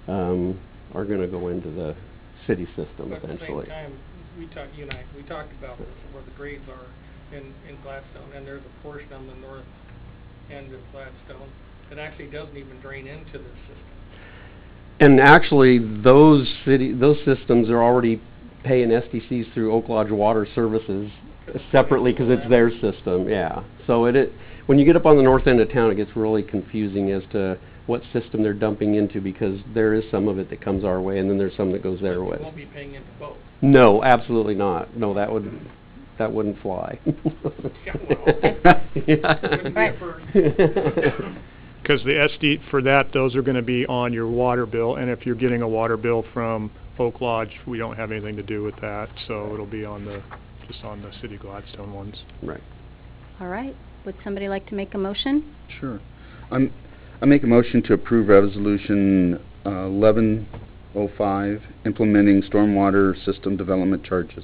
[SPEAKER 12] are going to go into the city system eventually.
[SPEAKER 15] At the same time, you and I talked about this, where the grades are in Gladstone, and there's a portion on the north end of Gladstone that actually doesn't even drain into this system.
[SPEAKER 12] And actually, those systems are already paying SDCs through Oak Lodge Water Services separately because it's their system. Yeah. So when you get up on the north end of town, it gets really confusing as to what system they're dumping into, because there is some of it that comes our way, and then there's some that goes their way.
[SPEAKER 15] You won't be paying into both.
[SPEAKER 12] No, absolutely not. No, that wouldn't fly.
[SPEAKER 6] Because the SD for that, those are going to be on your water bill, and if you're getting a water bill from Oak Lodge, we don't have anything to do with that, so it'll be on just on the City Gladstone ones.
[SPEAKER 12] Right.
[SPEAKER 1] All right. Would somebody like to make a motion?
[SPEAKER 4] Sure. I make a motion to approve Resolution 1105, implementing stormwater system development charges.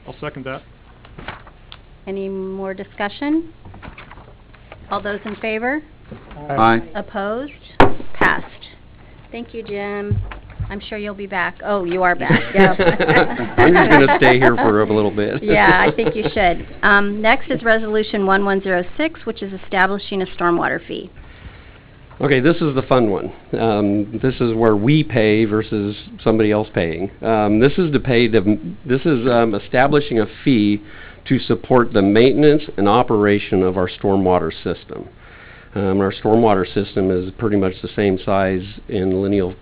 [SPEAKER 6] I'll second that.
[SPEAKER 1] Any more discussion? All those in favor?
[SPEAKER 4] Aye.
[SPEAKER 1] Opposed? Passed. Thank you, Jim. I'm sure you'll be back. Oh, you are back. Yeah.
[SPEAKER 12] I'm just going to stay here for a little bit.
[SPEAKER 1] Yeah, I think you should. Next is Resolution 1106, which is establishing a stormwater fee.
[SPEAKER 12] Okay, this is the fun one. This is where we pay versus somebody else paying. This is establishing a fee to support the maintenance and operation of our stormwater system. Our stormwater system is pretty much the same size in lineal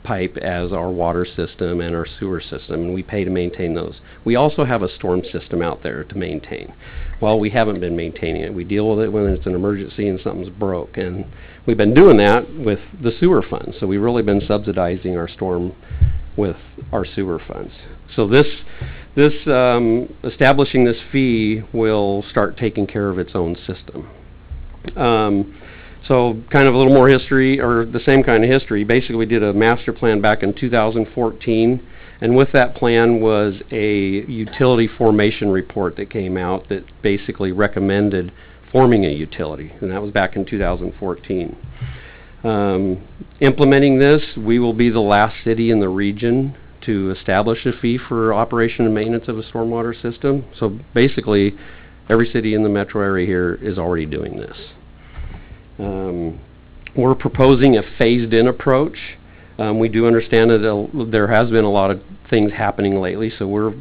[SPEAKER 12] pipe as our water system and our sewer system, and we pay to maintain those. We also have a storm system out there to maintain. Well, we haven't been maintaining it. We deal with it when it's an emergency and something's broke, and we've been doing that with the sewer funds. So we've really been subsidizing our storm with our sewer funds. So establishing this fee will start taking care of its own system. So kind of a little more history, or the same kind of history. Basically, we did a master plan back in 2014, and with that plan was a utility formation report that came out that basically recommended forming a utility, and that was back in 2014. Implementing this, we will be the last city in the region to establish a fee for operation and maintenance of a stormwater system. So basically, every city in the metro area here is already doing this. We're proposing a phased-in approach. We do understand that there has been a lot of things happening lately, so we're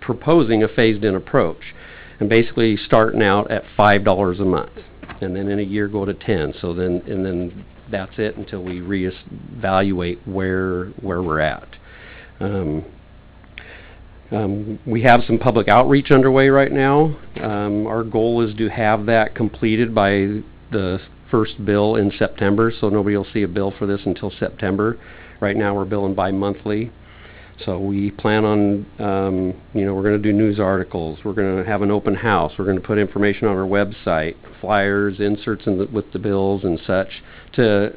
[SPEAKER 12] proposing a phased-in approach, and basically starting out at $5 a month, and then in a year go to 10. So then that's it until we reevaluate where we're at. We have some public outreach underway right now. Our goal is to have that completed by the first bill in September, so nobody will see a bill for this until September. Right now we're billing bi-monthly. So we plan on, we're going to do news articles. We're going to have an open house. We're going to put information on our website, flyers, inserts with the bills and such, to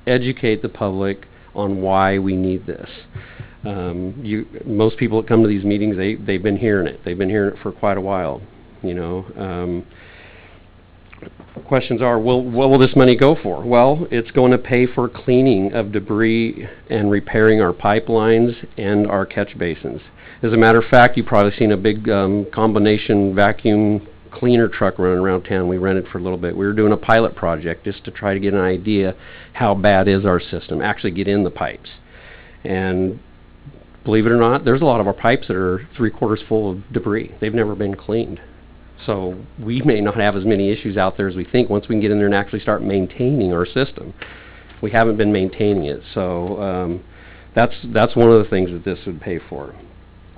[SPEAKER 12] educate the public on why we need this. Most people that come to these meetings, they've been hearing it. They've been hearing it for quite a while, questions are, what will this money go for? Well, it's going to pay for cleaning of debris and repairing our pipelines and our catch basins. As a matter of fact, you've probably seen a big combination vacuum cleaner truck running around town. We rented for a little bit. We were doing a pilot project just to try to get an idea how bad is our system, actually get in the pipes. And believe it or not, there's a lot of our pipes that are 3/4 full of debris. They've never been cleaned. So we may not have as many issues out there as we think once we can get in there and actually start maintaining our system. We haven't been maintaining it, so that's one of the things that this would pay for.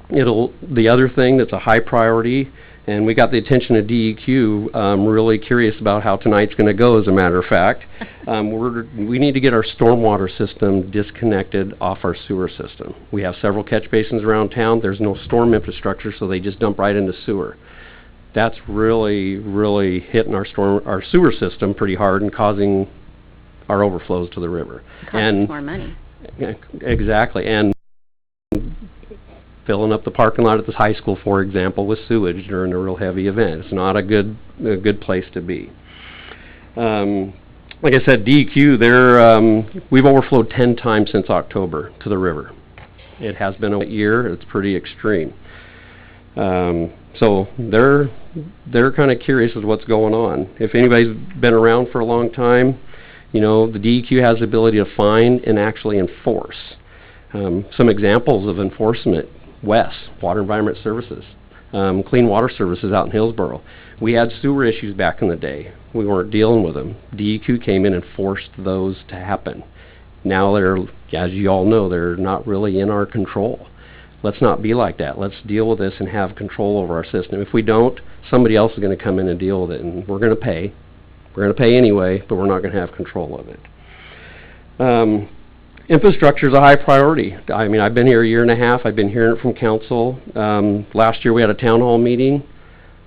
[SPEAKER 12] The other thing that's a high priority, and we got the attention of DEQ, really curious about how tonight's going to go, as a matter of fact. We need to get our stormwater system disconnected off our sewer system. We have several catch basins around town. There's no storm infrastructure, so they just dump right into sewer. That's really, really hitting our sewer system pretty hard and causing our overflows to the river.
[SPEAKER 1] Costs more money.
[SPEAKER 12] Exactly, and filling up the parking lot at this high school, for example, with sewage during a real heavy event. It's not a good place to be. Like I said, DEQ, we've overflowed 10 times since October to the river. It has been a year. It's pretty extreme. So they're kind of curious as to what's going on. If anybody's been around for a long time, you know, the DEQ has the ability to find and actually enforce. Some examples of enforcement: WES, Water Environment Services, Clean Water Services out in Hillsborough. We had sewer issues back in the day. We weren't dealing with them. DEQ came in and forced those to happen. Now they're, as you all know, they're not really in our control. Let's not be like that. Let's deal with this and have control over our system. If we don't, somebody else is going to come in and deal with it, and we're going to pay. We're going to pay anyway, but we're not going to have control of it. Infrastructure is a high priority. I mean, I've been here a year and a half. I've been hearing it from council. Last year we had a town hall meeting,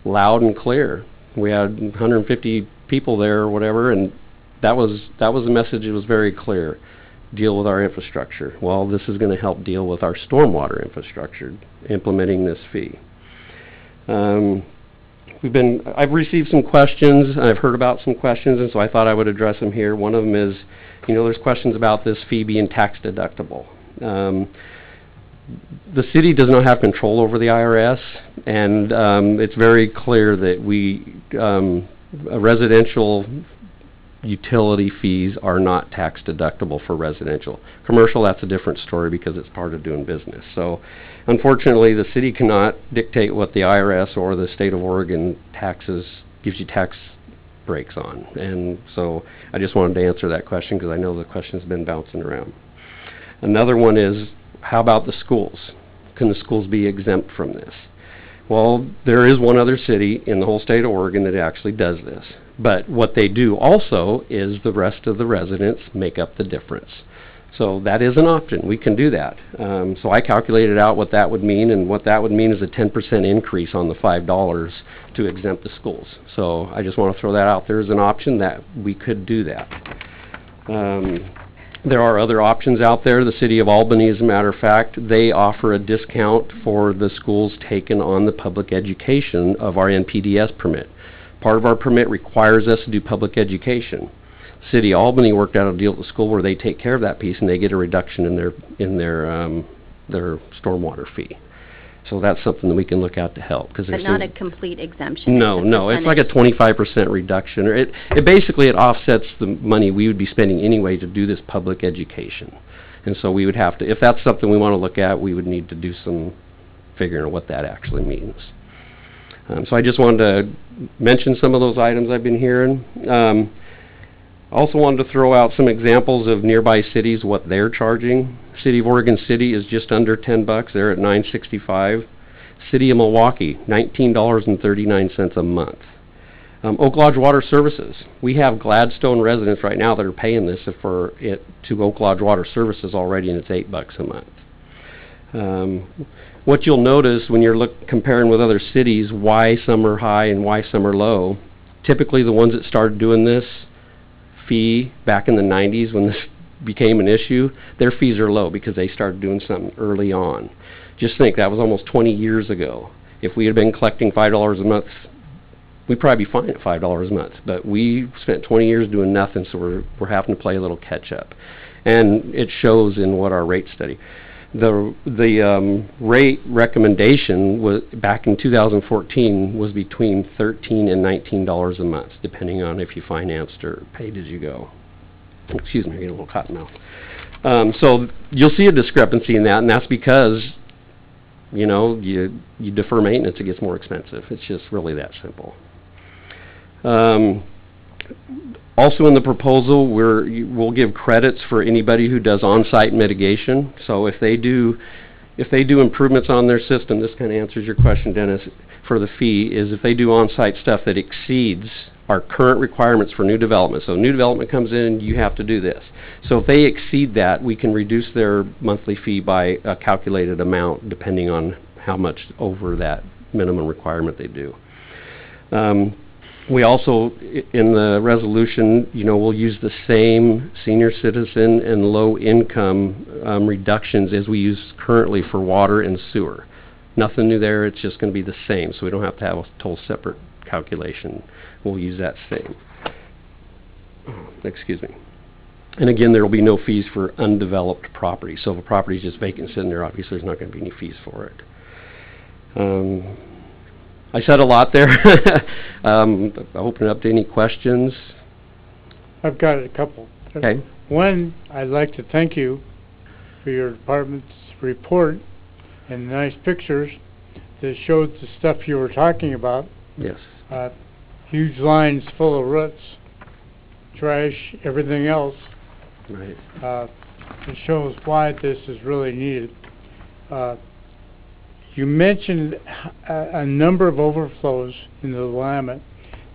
[SPEAKER 12] loud and clear. We had 150 people there or whatever, and that was the message. It was very clear. Deal with our infrastructure. Well, this is going to help deal with our stormwater infrastructure, implementing this fee. I've received some questions, and I've heard about some questions, and so I thought I would address them here. One of them is, you know, there's questions about this fee being tax deductible. The city does not have control over the IRS, and it's very clear that residential utility fees are not tax deductible for residential. Commercial, that's a different story because it's part of doing business. So unfortunately, the city cannot dictate what the IRS or the state of Oregon gives you tax breaks on. And so I just wanted to answer that question because I know the question's been bouncing around. Another one is, how about the schools? Can the schools be exempt from this? Well, there is one other city in the whole state of Oregon that actually does this. But what they do also is the rest of the residents make up the difference. So that is an option. We can do that. So I calculated out what that would mean, and what that would mean is a 10% increase on the $5 to exempt the schools. So I just want to throw that out there as an option that we could do that. There are other options out there. The City of Albany, as a matter of fact, they offer a discount for the schools taken on the public education of our NPDS permit. Part of our permit requires us to do public education. City of Albany worked out a deal with the school where they take care of that piece and they get a reduction in their stormwater fee. So that's something that we can look at to help. But
[SPEAKER 1] not a complete exemption?
[SPEAKER 12] No, it's like a 25% reduction. Or it basically offsets the money we would be spending anyway to do this public education. And so we would have to, if that's something we want to look at, we would need to do some figuring out what that actually means. So I just wanted to mention some of those items I've been hearing. Also wanted to throw out some examples of nearby cities, what they're charging. City of Oregon City is just under $10. They're at $9.65. City of Milwaukee, $19.39 a month. Oak Lodge Water Services. We have Gladstone residents right now that are paying this to Oak Lodge Water Services already, and it's $8 a month. What you'll notice when you're comparing with other cities, why some are high and why some are low, typically the ones that started doing this fee back in the 90s when this became an issue, their fees are low because they started doing something early on. Just think, that was almost 20 years ago. If we had been collecting $5 a month we'd probably be fine at $5 a month. But we spent 20 years doing nothing, so we're having to play a little catch up. And it shows in what our rate study. The rate recommendation was back in 2014 was between $13 and $19 a month, depending on if you financed or paid as you go. Excuse me, I'm getting a little cotton mouth. So you'll see a discrepancy in that, and that's because, you know, you defer maintenance, it gets more expensive. It's just really that simple. Also in the proposal, we'll give credits for anybody who does on-site mitigation. So if they do improvements on their system, this kind of answers your question, Dennis, for the fee, is if they do on-site stuff that exceeds our current requirements for new development. So new development comes in, you have to do this. So if they exceed that, we can reduce their monthly fee by a calculated amount depending on how much over that minimum requirement they do. We also, in the resolution, you know, we'll use the same senior citizen and low income reductions as we use currently for water and sewer. Nothing new there, it's just going to be the same, so we don't have to have a total separate calculation. We'll use that same. Excuse me. And again, there will be no fees for undeveloped property. So if a property is just vacant sitting there, obviously there's not going to be any fees for it. I said a lot there. I'll open it up to any questions.
[SPEAKER 3] I've got a couple.
[SPEAKER 12] Okay.
[SPEAKER 3] One, I'd like to thank you for your department's report and the nice pictures that showed the stuff you were talking about.
[SPEAKER 12] Yes.
[SPEAKER 3] Huge lines full of roots, trash, everything else.
[SPEAKER 12] Right.
[SPEAKER 3] It shows why this is really needed. You mentioned a number of overflows in the Willamette.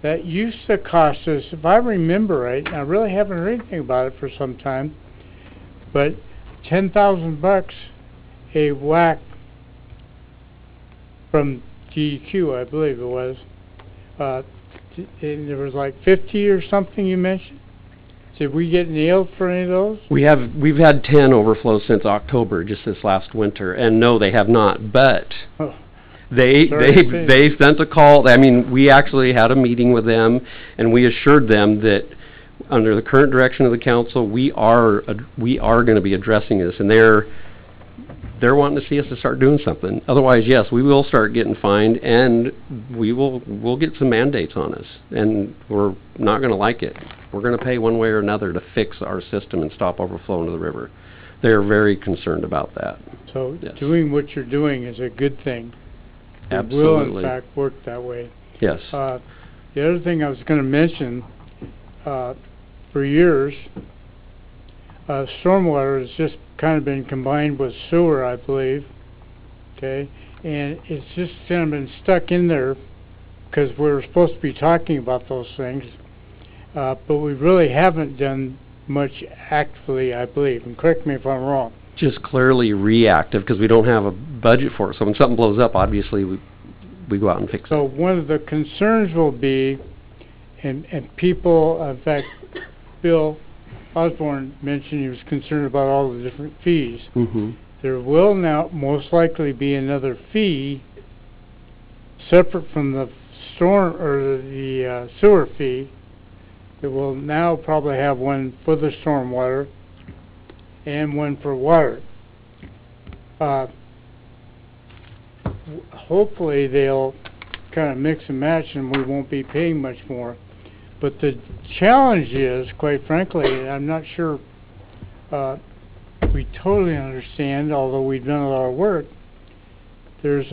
[SPEAKER 3] That used to cost us, if I remember right, I really haven't heard anything about it for some time, but $10,000 a whack from GEQ, I believe it was. And there was like 50 or something you mentioned. Did we get nailed for any of those?
[SPEAKER 12] We've had 10 overflows since October, just this last winter, and no, they have not. But they sent a call. I mean, we actually had a meeting with them, and we assured them that under the current direction of the council, we are going to be addressing this, and they're wanting to see us to start doing something. Otherwise, yes, we will start getting fined, and we'll get some mandates on us, and we're not going to like it. We're going to pay one way or another to fix our system and stop overflow into the river. They're very concerned about that.
[SPEAKER 3] So
[SPEAKER 12] yes. Doing
[SPEAKER 3] what you're doing is a good thing.
[SPEAKER 12] Absolutely.
[SPEAKER 3] It will, in fact, work that way.
[SPEAKER 12] Yes.
[SPEAKER 3] The other thing I was going to mention, for years, stormwater has just kind of been combined with sewer, I believe. Okay? And it's just kind of been stuck in there because we're supposed to be talking about those things. But we really haven't done much actively, I believe. And correct me if I'm wrong.
[SPEAKER 12] Just clearly reactive because we don't have a budget for it. So when something blows up, obviously we go out and fix it.
[SPEAKER 3] So one of the concerns will be, and people, in fact, Bill Osborne mentioned he was concerned about all the different fees.
[SPEAKER 12] Mm-hmm.
[SPEAKER 3] There will now most likely be another fee separate from the storm or the sewer fee. That will now probably have one for the stormwater and one for water. Hopefully they'll kind of mix and match and we won't be paying much more. But the challenge is, quite frankly, and I'm not sure we totally understand, although we've done a lot of work, there's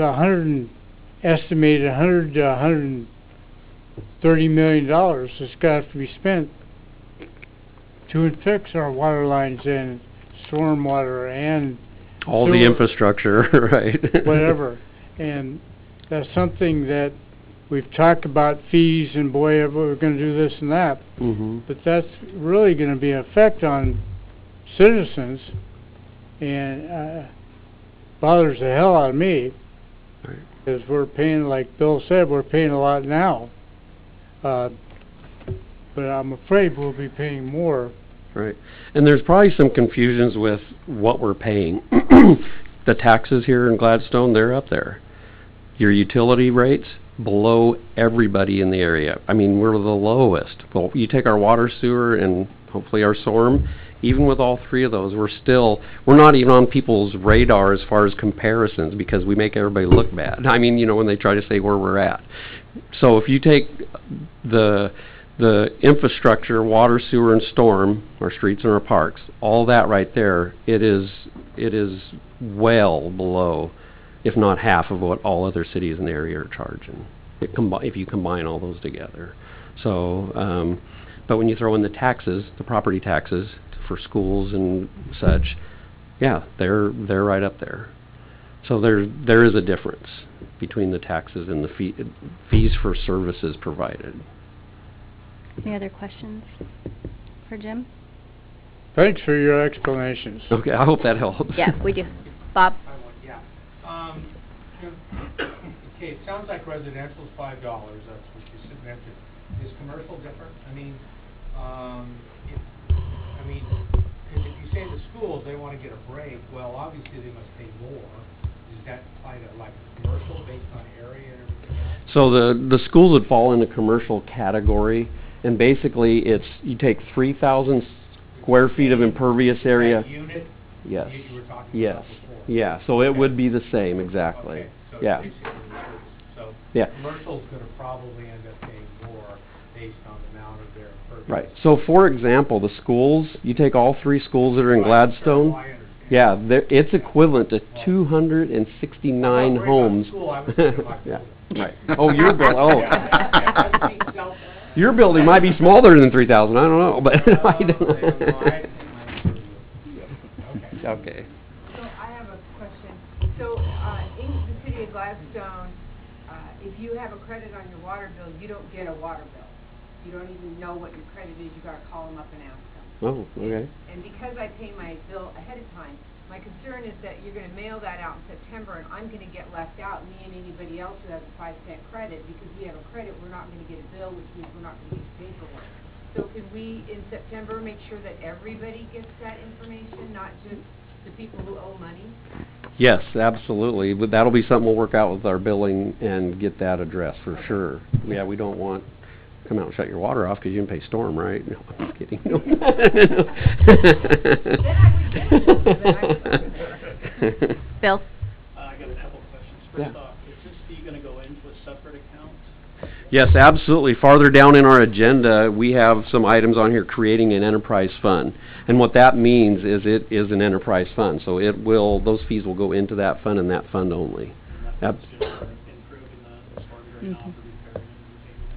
[SPEAKER 3] estimated $100 to $130 million that's got to be spent to fix our water lines and stormwater and
[SPEAKER 12] all
[SPEAKER 3] sewer,
[SPEAKER 12] the infrastructure, right?
[SPEAKER 3] Whatever. And that's something that we've talked about fees and boy, we're going to do this and that.
[SPEAKER 12] Mm-hmm.
[SPEAKER 3] But that's really going to be an effect on citizens and bothers the hell out of me.
[SPEAKER 12] Right.
[SPEAKER 3] Because we're paying, like Bill said, we're paying a lot now. But I'm afraid we'll be paying more.
[SPEAKER 12] Right. And there's probably some confusions with what we're paying. The taxes here in Gladstone, they're up there. Your utility rates, below everybody in the area. I mean, we're the lowest. Well, you take our water, sewer, and hopefully our storm, even with all three of those, we're not even on people's radar as far as comparisons because we make everybody look bad. I mean, you know, when they try to say where we're at. So if you take the infrastructure, water, sewer, and storm, our streets and our parks, all that right there, it is well below, if not half of what all other cities in the area are charging, if you combine all those together. So, but when you throw in the taxes, the property taxes for schools and such, yeah, they're right up there. So there is a difference between the taxes and the fees for services provided.
[SPEAKER 1] Any other questions for Jim?
[SPEAKER 3] Thanks for your explanations.
[SPEAKER 12] Okay, I hope that helps.
[SPEAKER 1] Yeah, we do. Bob?
[SPEAKER 14] Yeah. Okay, it sounds like residential is $5. That's what you mentioned. Is commercial different? I mean, if you say the schools, they want to get a break, well, obviously they must pay more. Is that kind of like commercial based on area and everything else?
[SPEAKER 12] So the schools would fall in the commercial category, and basically you take 3,000 square feet of impervious area.
[SPEAKER 14] That unit?
[SPEAKER 12] Yes.
[SPEAKER 14] You were talking
[SPEAKER 12] Yes.
[SPEAKER 14] about before.
[SPEAKER 12] Yeah. So it would be the same exactly.
[SPEAKER 14] Okay. So
[SPEAKER 12] Yeah.
[SPEAKER 14] So
[SPEAKER 12] yeah.
[SPEAKER 14] commercial's going to probably end up paying more based on the amount of their impervious.
[SPEAKER 12] Right. So for example, the schools, you take all three schools that are in Gladstone. Yeah, it's equivalent to 269 homes. Yeah. Right. Oh, your building. Oh. Your building might be smaller than 3,000. I don't know, but I don't know. Okay.
[SPEAKER 7] So I have a question. So in the city of Gladstone, if you have a credit on your water bill, you don't get a water bill. You don't even know what your credit is. You got to call them up and ask them.
[SPEAKER 12] Oh, okay.
[SPEAKER 7] And because I pay my bill ahead of time, my concern is that you're going to mail that out in September, and I'm going to get left out, me and anybody else who has a 5-cent credit, because we have a credit, we're not going to get a bill, which means we're not going to get paperwork. So can we, in September, make sure that everybody gets that information, not just the people who owe money?
[SPEAKER 12] Yes, absolutely. But that'll be something we'll work out with our billing and get that addressed for sure. Yeah, we don't want come out and shut your water off because you didn't pay storm, right? No, I'm just kidding. No.
[SPEAKER 1] Bill?
[SPEAKER 10] I got a couple questions. First off, is this fee going to go into a separate account?
[SPEAKER 12] Yes, absolutely. Farther down in our agenda, we have some items on here creating an enterprise fund. And what that means is it is an enterprise fund. So those fees will go into that fund and that fund only.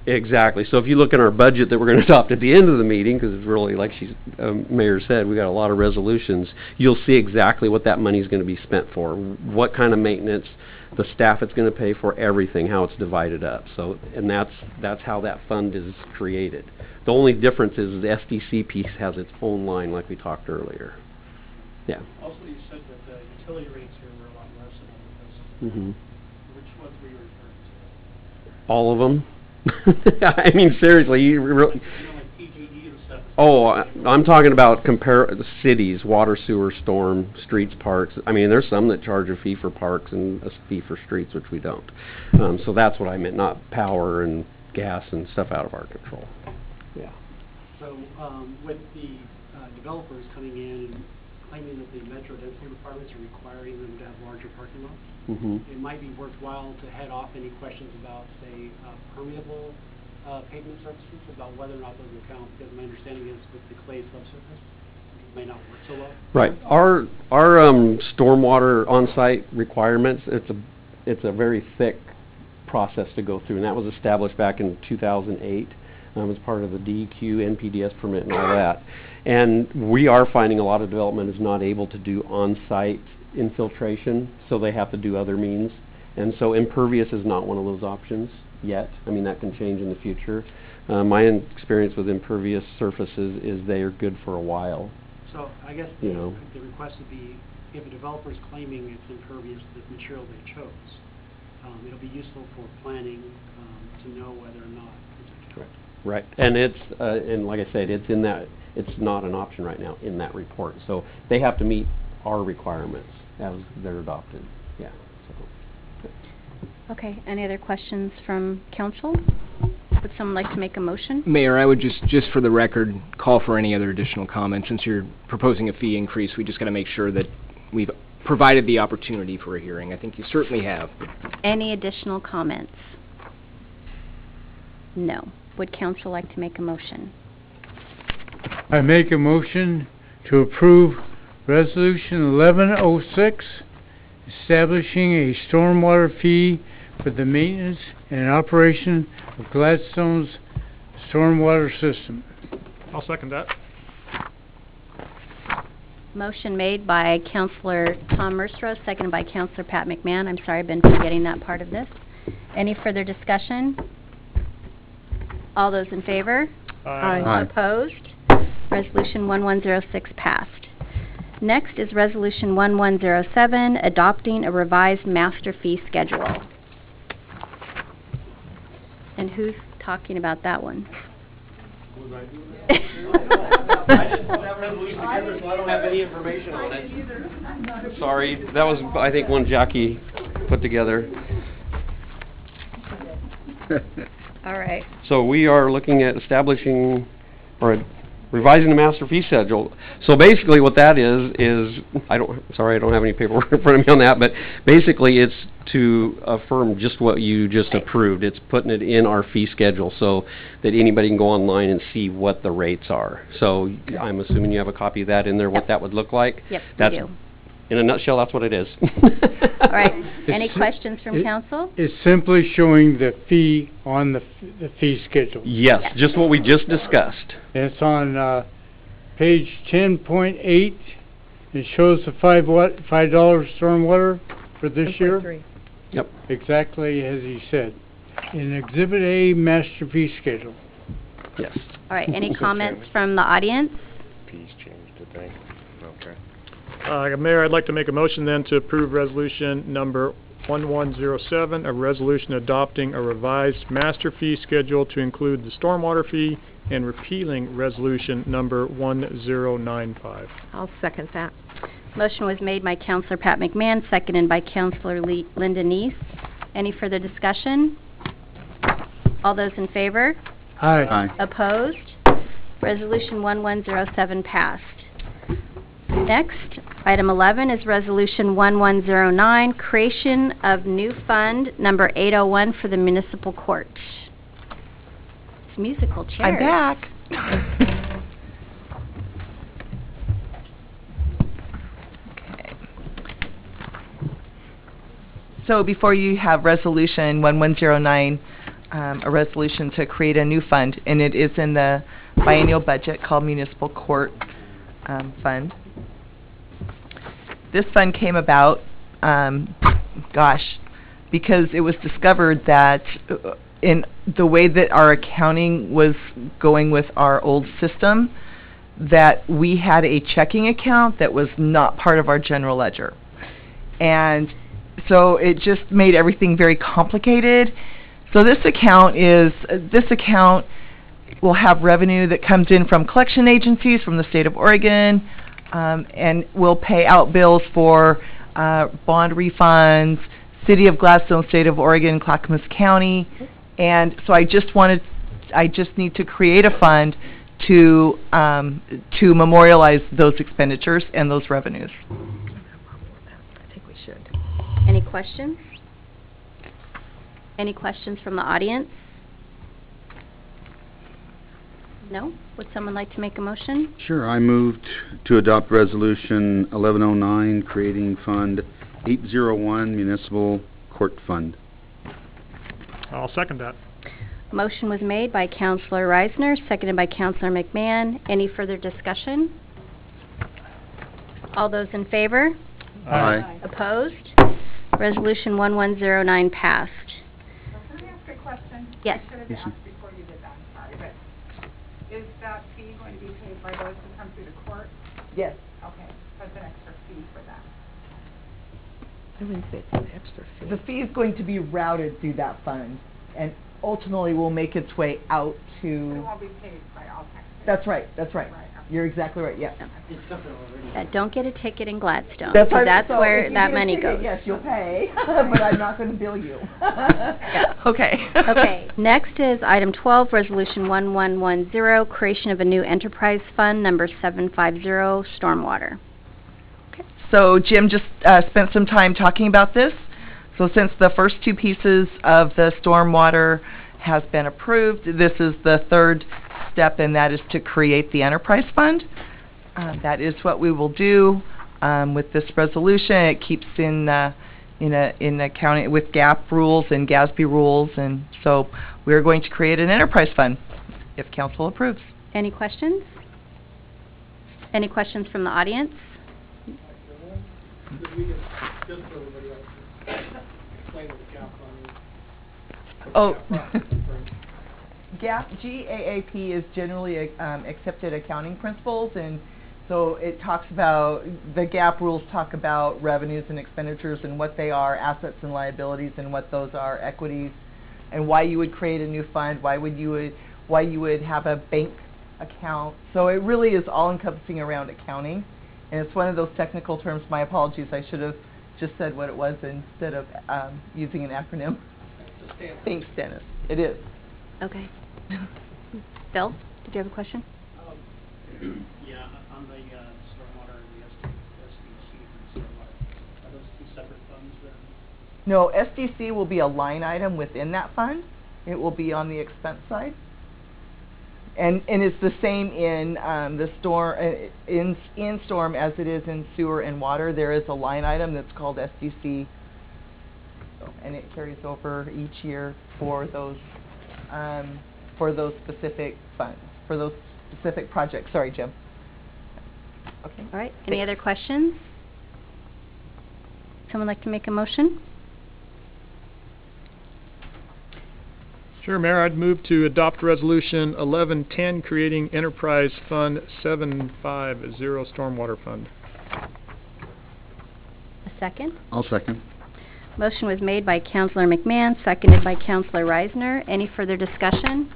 [SPEAKER 12] Exactly. So if you look at our budget that we're going to adopt at the end of the meeting, because it's really, like Mayor said, we got a lot of resolutions, you'll see exactly what that money is going to be spent for, what kind of maintenance, the staff it's going to pay for, everything, how it's divided up. So, and that's how that fund is created. The only difference is the SDC piece has its own line, like we talked earlier. Yeah.
[SPEAKER 10] Also, you said that the utility rates here were a lot less than this. Which ones were you referring to?
[SPEAKER 12] All of them. I mean, seriously, you really...
[SPEAKER 10] like PG&E and stuff.
[SPEAKER 12] Oh, I'm talking about the cities, water, sewer, storm, streets, parks. I mean, there's some that charge a fee for parks and a fee for streets, which we don't. So that's what I meant, not power and gas and stuff out of our control. Yeah.
[SPEAKER 13] So with the developers coming in and claiming that the metro density requirements are requiring them to have larger parking lots, it might be worthwhile to head off any questions about, say, permeable pavement surfaces, about whether or not those will count, because my understanding is with the clay subsurface, it may not work so well.
[SPEAKER 12] Right. Our stormwater on-site requirements, it's a very thick process to go through, and that was established back in 2008 as part of the DEQ, NPDES permit and all that. And we are finding a lot of development is not able to do on-site infiltration, so they have to do other means. And so impervious is not one of those options yet. I mean, that can change in the future. My experience with impervious surfaces is they are good for a while.
[SPEAKER 13] So I guess the request would be, if a developer is claiming it's impervious to the material they chose, it'll be useful for planning to know whether or not it's correct.
[SPEAKER 12] Right, and and like I said, it's not an option right now in that report. So they have to meet our requirements as they're adopted. Yeah. So.
[SPEAKER 1] Okay, any other questions from council? Would someone like to make a motion?
[SPEAKER 5] Mayor, I would just for the record, call for any other additional comments. Since you're proposing a fee increase, we just got to make sure that we've provided the opportunity for a hearing. I think you certainly have.
[SPEAKER 1] Any additional comments? No. Would council like to make a motion?
[SPEAKER 3] I make a motion to approve Resolution 1106, establishing a stormwater fee for the maintenance and operation of Gladstone's stormwater system.
[SPEAKER 6] I'll second that.
[SPEAKER 1] Motion made by Councilor Tom Mercero, seconded by Councilor Pat McMahon. I'm sorry, I've been forgetting that part of this. Any further discussion? All those in favor?
[SPEAKER 6] Aye.
[SPEAKER 4] Aye.
[SPEAKER 1] Opposed? Resolution 1106 passed. Next is Resolution 1107, adopting a revised master fee schedule. And who's talking about that one?
[SPEAKER 12] I didn't put that resolution together, so I don't have any information on it. Sorry, that was, I think, one Jackie put together.
[SPEAKER 1] All right.
[SPEAKER 12] So we are looking at establishing or revising the master fee schedule. So basically what that is I don't have any paperwork in front of me on that, but basically it's to affirm just what you just approved. It's putting it in our fee schedule so that anybody can go online and see what the rates are. So I'm assuming you have a copy of that in there, what that would look like.
[SPEAKER 1] Yep,
[SPEAKER 12] That's,
[SPEAKER 1] we do.
[SPEAKER 12] in a nutshell, that's what it is.
[SPEAKER 1] All right. Any questions from council?
[SPEAKER 3] It's simply showing the fee on the fee schedule.
[SPEAKER 12] Yes, just what we just discussed.
[SPEAKER 3] And it's on page 10.8. It shows the $5 stormwater for this year.
[SPEAKER 12] Yep.
[SPEAKER 3] Exactly as he said. In Exhibit A, master fee schedule.
[SPEAKER 12] Yes.
[SPEAKER 1] All right. Any comments from the audience?
[SPEAKER 16] Fees changed, I think. Okay.
[SPEAKER 6] Mayor, I'd like to make a motion then to approve resolution number 1107, a resolution adopting a revised master fee schedule to include the stormwater fee and repealing resolution number 1095.
[SPEAKER 8] I'll second that.
[SPEAKER 1] Motion was made by Councilor Pat McMahon, seconded by Councilor Linda Neese. Any further discussion? All those in favor?
[SPEAKER 3] Aye.
[SPEAKER 4] Aye.
[SPEAKER 1] Opposed? Resolution 1107 passed. Next, item 11 is Resolution 1109, creation of new fund number 801 for the municipal court. It's musical chairs.
[SPEAKER 11] I'm back. Okay. So before you have Resolution 1109, a resolution to create a new fund, and it is in the biennial budget called Municipal Court Fund. This fund came about, because it was discovered that in the way that our accounting was going with our old system, that we had a checking account that was not part of our general ledger. And so it just made everything very complicated. So this account will have revenue that comes in from collection agencies from the state of Oregon, and will pay out bills for bond refunds, City of Gladstone, State of Oregon, Clackamas County. And so I just need to create a fund to memorialize those expenditures and those revenues.
[SPEAKER 8] I think we should.
[SPEAKER 1] Any questions? Any questions from the audience? No? Would someone like to make a motion?
[SPEAKER 4] Sure. I moved to adopt Resolution 1109, creating Fund 801, Municipal Court Fund.
[SPEAKER 6] I'll second that.
[SPEAKER 1] Motion was made by Councilor Reisner, seconded by Councilor McMahon. Any further discussion? All those in favor?
[SPEAKER 4] Aye.
[SPEAKER 1] Opposed? Resolution 1109 passed.
[SPEAKER 17] Can I ask a question?
[SPEAKER 1] Yes.
[SPEAKER 17] I should have asked before you did that, I'm sorry, but is that fee going to be paid by those who come through the court?
[SPEAKER 11] Yes.
[SPEAKER 17] Okay, so it's an extra fee for that.
[SPEAKER 8] I wouldn't say it's an extra fee.
[SPEAKER 11] The fee is going to be routed through that fund, and ultimately will make its way out
[SPEAKER 17] But it
[SPEAKER 11] to...
[SPEAKER 17] won't be paid by all taxpayers.
[SPEAKER 11] That's right, that's right. You're exactly right, yeah.
[SPEAKER 1] Don't get a ticket in Gladstone.
[SPEAKER 11] That's
[SPEAKER 1] 'cause
[SPEAKER 11] right.
[SPEAKER 1] that's
[SPEAKER 11] So
[SPEAKER 1] where
[SPEAKER 11] if you
[SPEAKER 1] that
[SPEAKER 11] get a
[SPEAKER 1] money
[SPEAKER 11] ticket,
[SPEAKER 1] goes.
[SPEAKER 11] yes, you'll pay, but I'm not going to bill you. Okay.
[SPEAKER 1] Okay, next is item 12, resolution 1110, creation of a new enterprise fund, number 750, stormwater.
[SPEAKER 11] So Jim just spent some time talking about this. So since the first two pieces of the stormwater has been approved, this is the third step, and that is to create the enterprise fund. That is what we will do with this resolution. It keeps in accounting with GAAP rules and GASB rules, and so we are going to create an enterprise fund if council approves.
[SPEAKER 1] Any questions? Any questions from the audience?
[SPEAKER 15] Just for everybody else, explain what the gap on
[SPEAKER 11] Oh, GAAP is generally accepted accounting principles, and so it talks about, the GAAP rules talk about revenues and expenditures and what they are, assets and liabilities, and what those are, equities, and why you would create a new fund, why you would have a bank account. So it really is all-encompassing around accounting, and it's one of those technical terms. My apologies, I should have just said what it was instead of using an acronym. Thanks, Dennis. It is.
[SPEAKER 1] Okay. Bill, did you have a question?
[SPEAKER 10] Yeah, on the stormwater and the SDC and stormwater, are those two separate funds then?
[SPEAKER 11] No, SDC will be a line item within that fund. It will be on the expense side. And it's the same in the storm in storm as it is in sewer and water. There is a line item that's called SDC, and it carries over each year for those specific funds, for those specific projects. Sorry, Jim. Okay.
[SPEAKER 1] All right. Any other questions? Someone like to make a motion?
[SPEAKER 6] Sure, Mayor, I'd move to adopt Resolution 1110, creating Enterprise Fund 750 Stormwater Fund.
[SPEAKER 1] A second?
[SPEAKER 4] I'll second.
[SPEAKER 1] Motion was made by Councilor McMahon, seconded by Councilor Reisner. Any further discussion?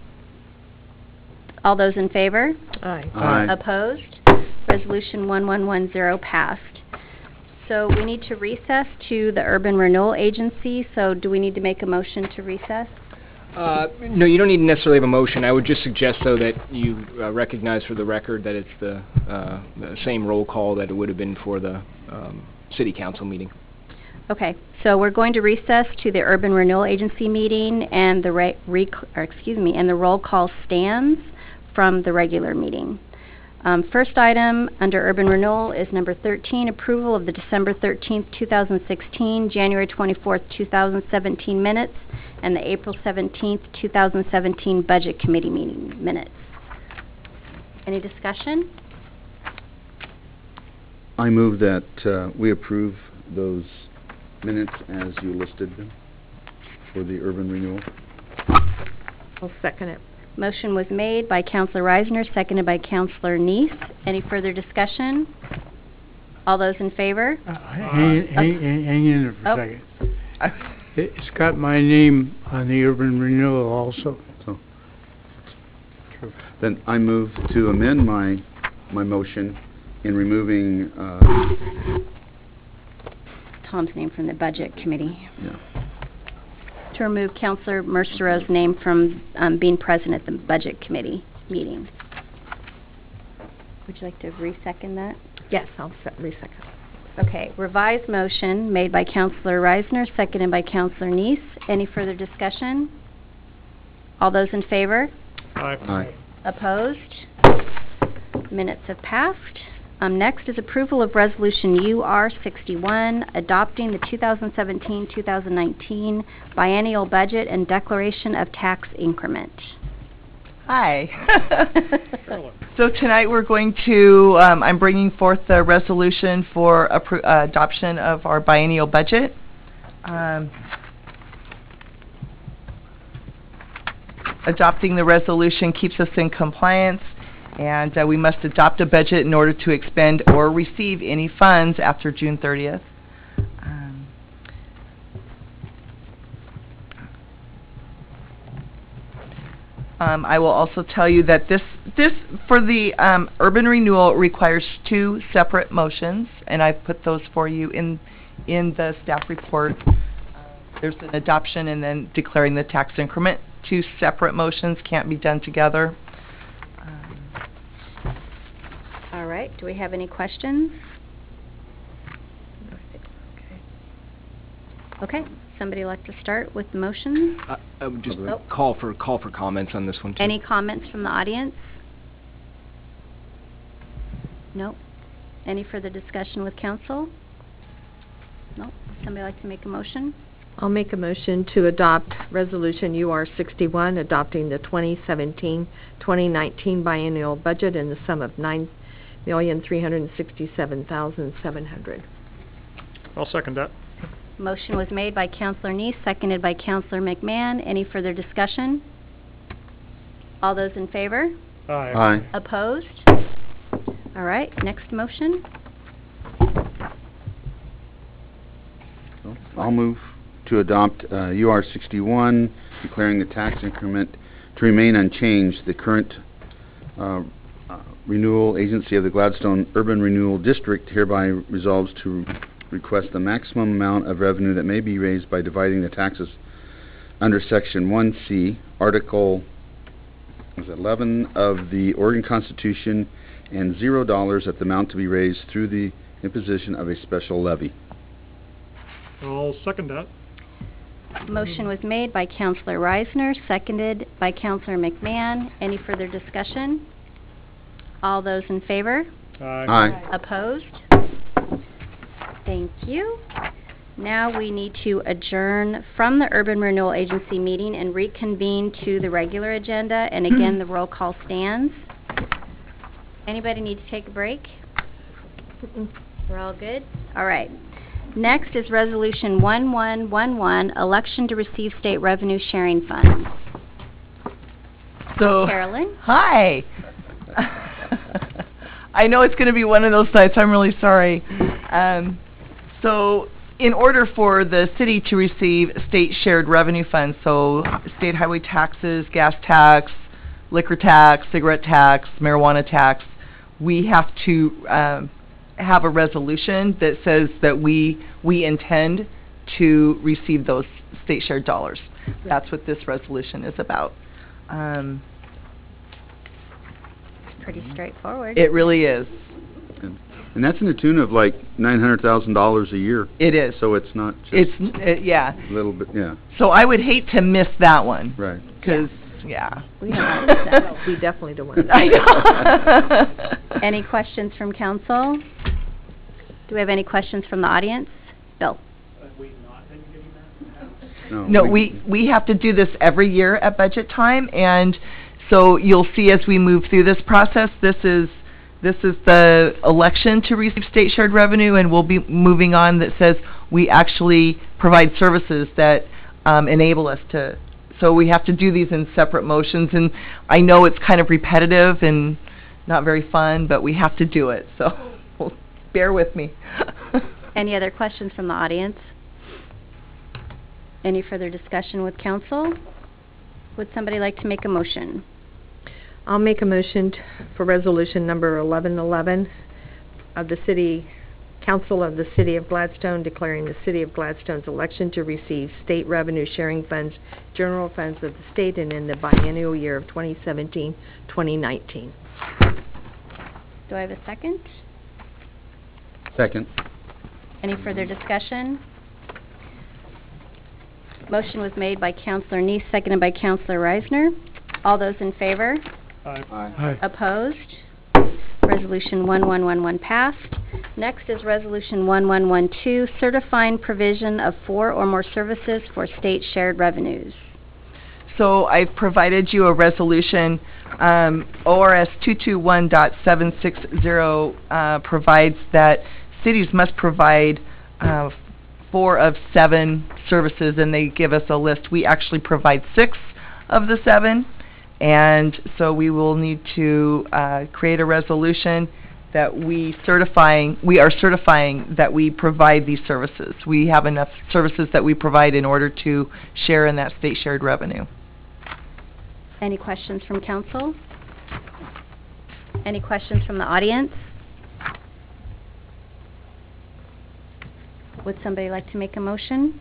[SPEAKER 1] All those in favor?
[SPEAKER 8] Aye.
[SPEAKER 4] Aye.
[SPEAKER 1] Opposed? Resolution 1110 passed. So we need to recess to the Urban Renewal Agency. So do we need to make a motion to recess?
[SPEAKER 5] No, you don't need to necessarily have a motion. I would just suggest, though, that you recognize for the record that it's the same roll call that it would have been for the city council meeting.
[SPEAKER 1] Okay, so we're going to recess to the Urban Renewal Agency meeting, and the and the roll call stands from the regular meeting. First item under Urban Renewal is number 13, approval of the December 13th, 2016, January 24th, 2017 minutes, and the April 17th, 2017 Budget Committee meeting minutes. Any discussion?
[SPEAKER 4] I move that we approve those minutes as you listed them for the urban renewal.
[SPEAKER 8] I'll second it.
[SPEAKER 1] Motion was made by Councilor Reisner, seconded by Councilor Neese. Any further discussion? All those in favor?
[SPEAKER 3] Hang in there for a second. It's got my name on the urban renewal also.
[SPEAKER 4] So, then I move to amend my motion in removing
[SPEAKER 1] Tom's name from the Budget Committee.
[SPEAKER 4] yeah.
[SPEAKER 1] To remove Councilor Mercero's name from being present at the Budget Committee meeting. Would you like to re-second that?
[SPEAKER 8] Yes, I'll re-second.
[SPEAKER 1] Okay, revised motion made by Councilor Reisner, seconded by Councilor Neese. Any further discussion? All those in favor?
[SPEAKER 6] Aye.
[SPEAKER 4] Aye.
[SPEAKER 1] Opposed? Minutes have passed. Next is approval of Resolution UR-61, adopting the 2017-2019 biennial budget and declaration of tax increment.
[SPEAKER 11] Hi. So tonight we're going to, I'm bringing forth the resolution for adoption of our biennial budget. Adopting the resolution keeps us in compliance, and we must adopt a budget in order to expend or receive any funds after June 30th. I will also tell you that this for the urban renewal requires 2 separate motions, and I've put those for you in the staff report. There's an adoption and then declaring the tax increment. 2 separate motions, can't be done together.
[SPEAKER 1] All right, do we have any questions? Okay, somebody like to start with the motion?
[SPEAKER 5] I would just call for comments on this one too.
[SPEAKER 1] Any comments from the audience? Nope. Any further discussion with council? Nope. Somebody like to make a motion?
[SPEAKER 8] I'll make a motion to adopt Resolution UR 61, adopting the 2017-2019 biennial budget in the sum of $9,367,700.
[SPEAKER 6] I'll second that.
[SPEAKER 1] Motion was made by Councilor Neese, seconded by Councilor McMahon. Any further discussion? All those in favor?
[SPEAKER 6] Aye.
[SPEAKER 4] Aye.
[SPEAKER 1] Opposed? All right, next motion.
[SPEAKER 4] I'll move to adopt UR 61, declaring the tax increment to remain unchanged. The current renewal agency of the Gladstone Urban Renewal District hereby resolves to request the maximum amount of revenue that may be raised by dividing the taxes under Section 1C, Article 11 of the Oregon Constitution, and $0 at the amount to be raised through the imposition of a special levy.
[SPEAKER 6] I'll second that.
[SPEAKER 1] Motion was made by Councilor Reisner, seconded by Councilor McMahon. Any further discussion? All those in favor?
[SPEAKER 6] Aye.
[SPEAKER 4] Aye.
[SPEAKER 1] Opposed? Thank you. Now we need to adjourn from the Urban Renewal Agency meeting and reconvene to the regular agenda. And again, the roll call stands. Anybody need to take a break? We're all good? All right. Next is Resolution 1111, Election to Receive State Revenue Sharing Funds.
[SPEAKER 11] So,
[SPEAKER 1] Carolyn?
[SPEAKER 11] Hi. I know it's going to be one of those nights. I'm really sorry. So, in order for the city to receive state shared revenue funds, so state highway taxes, gas tax, liquor tax, cigarette tax, marijuana tax, we have to have a resolution that says that we intend to receive those state shared dollars. That's what this resolution is about.
[SPEAKER 1] It's pretty straightforward.
[SPEAKER 11] It really is.
[SPEAKER 4] And that's in the tune of like $900,000 a year.
[SPEAKER 11] It is.
[SPEAKER 4] So it's not just
[SPEAKER 11] yeah.
[SPEAKER 4] a little bit, yeah.
[SPEAKER 11] So I would hate to miss that one.
[SPEAKER 4] Right.
[SPEAKER 11] Because, yeah.
[SPEAKER 8] We don't want to miss that. We definitely don't want to.
[SPEAKER 11] I know.
[SPEAKER 1] Any questions from council? Do we have any questions from the audience? Bill?
[SPEAKER 13] We not been getting that?
[SPEAKER 11] No, we have to do this every year at budget time, and so you'll see as we move through this process, this is the election to receive state shared revenue, and we'll be moving on that says we actually provide services that enable us to. So we have to do these in separate motions, and I know it's kind of repetitive and not very fun, but we have to do it, so bear with me.
[SPEAKER 1] Any other questions from the audience? Any further discussion with council? Would somebody like to make a motion?
[SPEAKER 8] I'll make a motion for resolution number 1111 of the City Council of the City of Gladstone declaring the City of Gladstone's election to receive state revenue sharing funds, general funds of the state, and in the biennial year of 2017-2019.
[SPEAKER 1] Do I have a second?
[SPEAKER 4] Second.
[SPEAKER 1] Any further discussion? Motion was made by Councilor Neese, seconded by Councilor Reisner. All those in favor?
[SPEAKER 6] Aye.
[SPEAKER 4] Aye.
[SPEAKER 1] Opposed? Resolution 1111 passed. Next is Resolution 1112, certifying provision of 4 or more services for state shared revenues.
[SPEAKER 11] So I've provided you a resolution. ORS 221.760 provides that cities must provide 4 of 7 services, and they give us a list. We actually provide 6 of the 7, and so we will need to create a resolution that we are certifying that we provide these services. We have enough services that we provide in order to share in that state shared revenue.
[SPEAKER 1] Any questions from council? Any questions from the audience? Would somebody like to make a motion?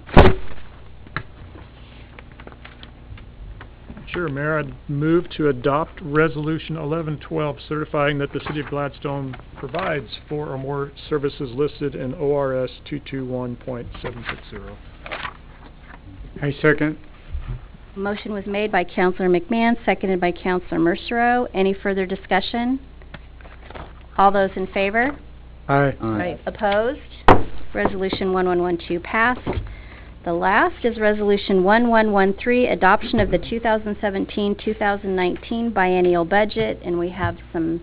[SPEAKER 6] Sure, Mayor, I'd move to adopt Resolution 1112 certifying that the City of Gladstone provides 4 or more services listed in ORS 221.760.
[SPEAKER 3] I second.
[SPEAKER 1] Motion was made by Councilor McMahon, seconded by Councilor Mercero. Any further discussion? All those in favor?
[SPEAKER 3] Aye.
[SPEAKER 8] Aye.
[SPEAKER 1] Opposed? Resolution 1112 passed. The last is Resolution 1113, adoption of the 2017-2019 biennial budget, and we have an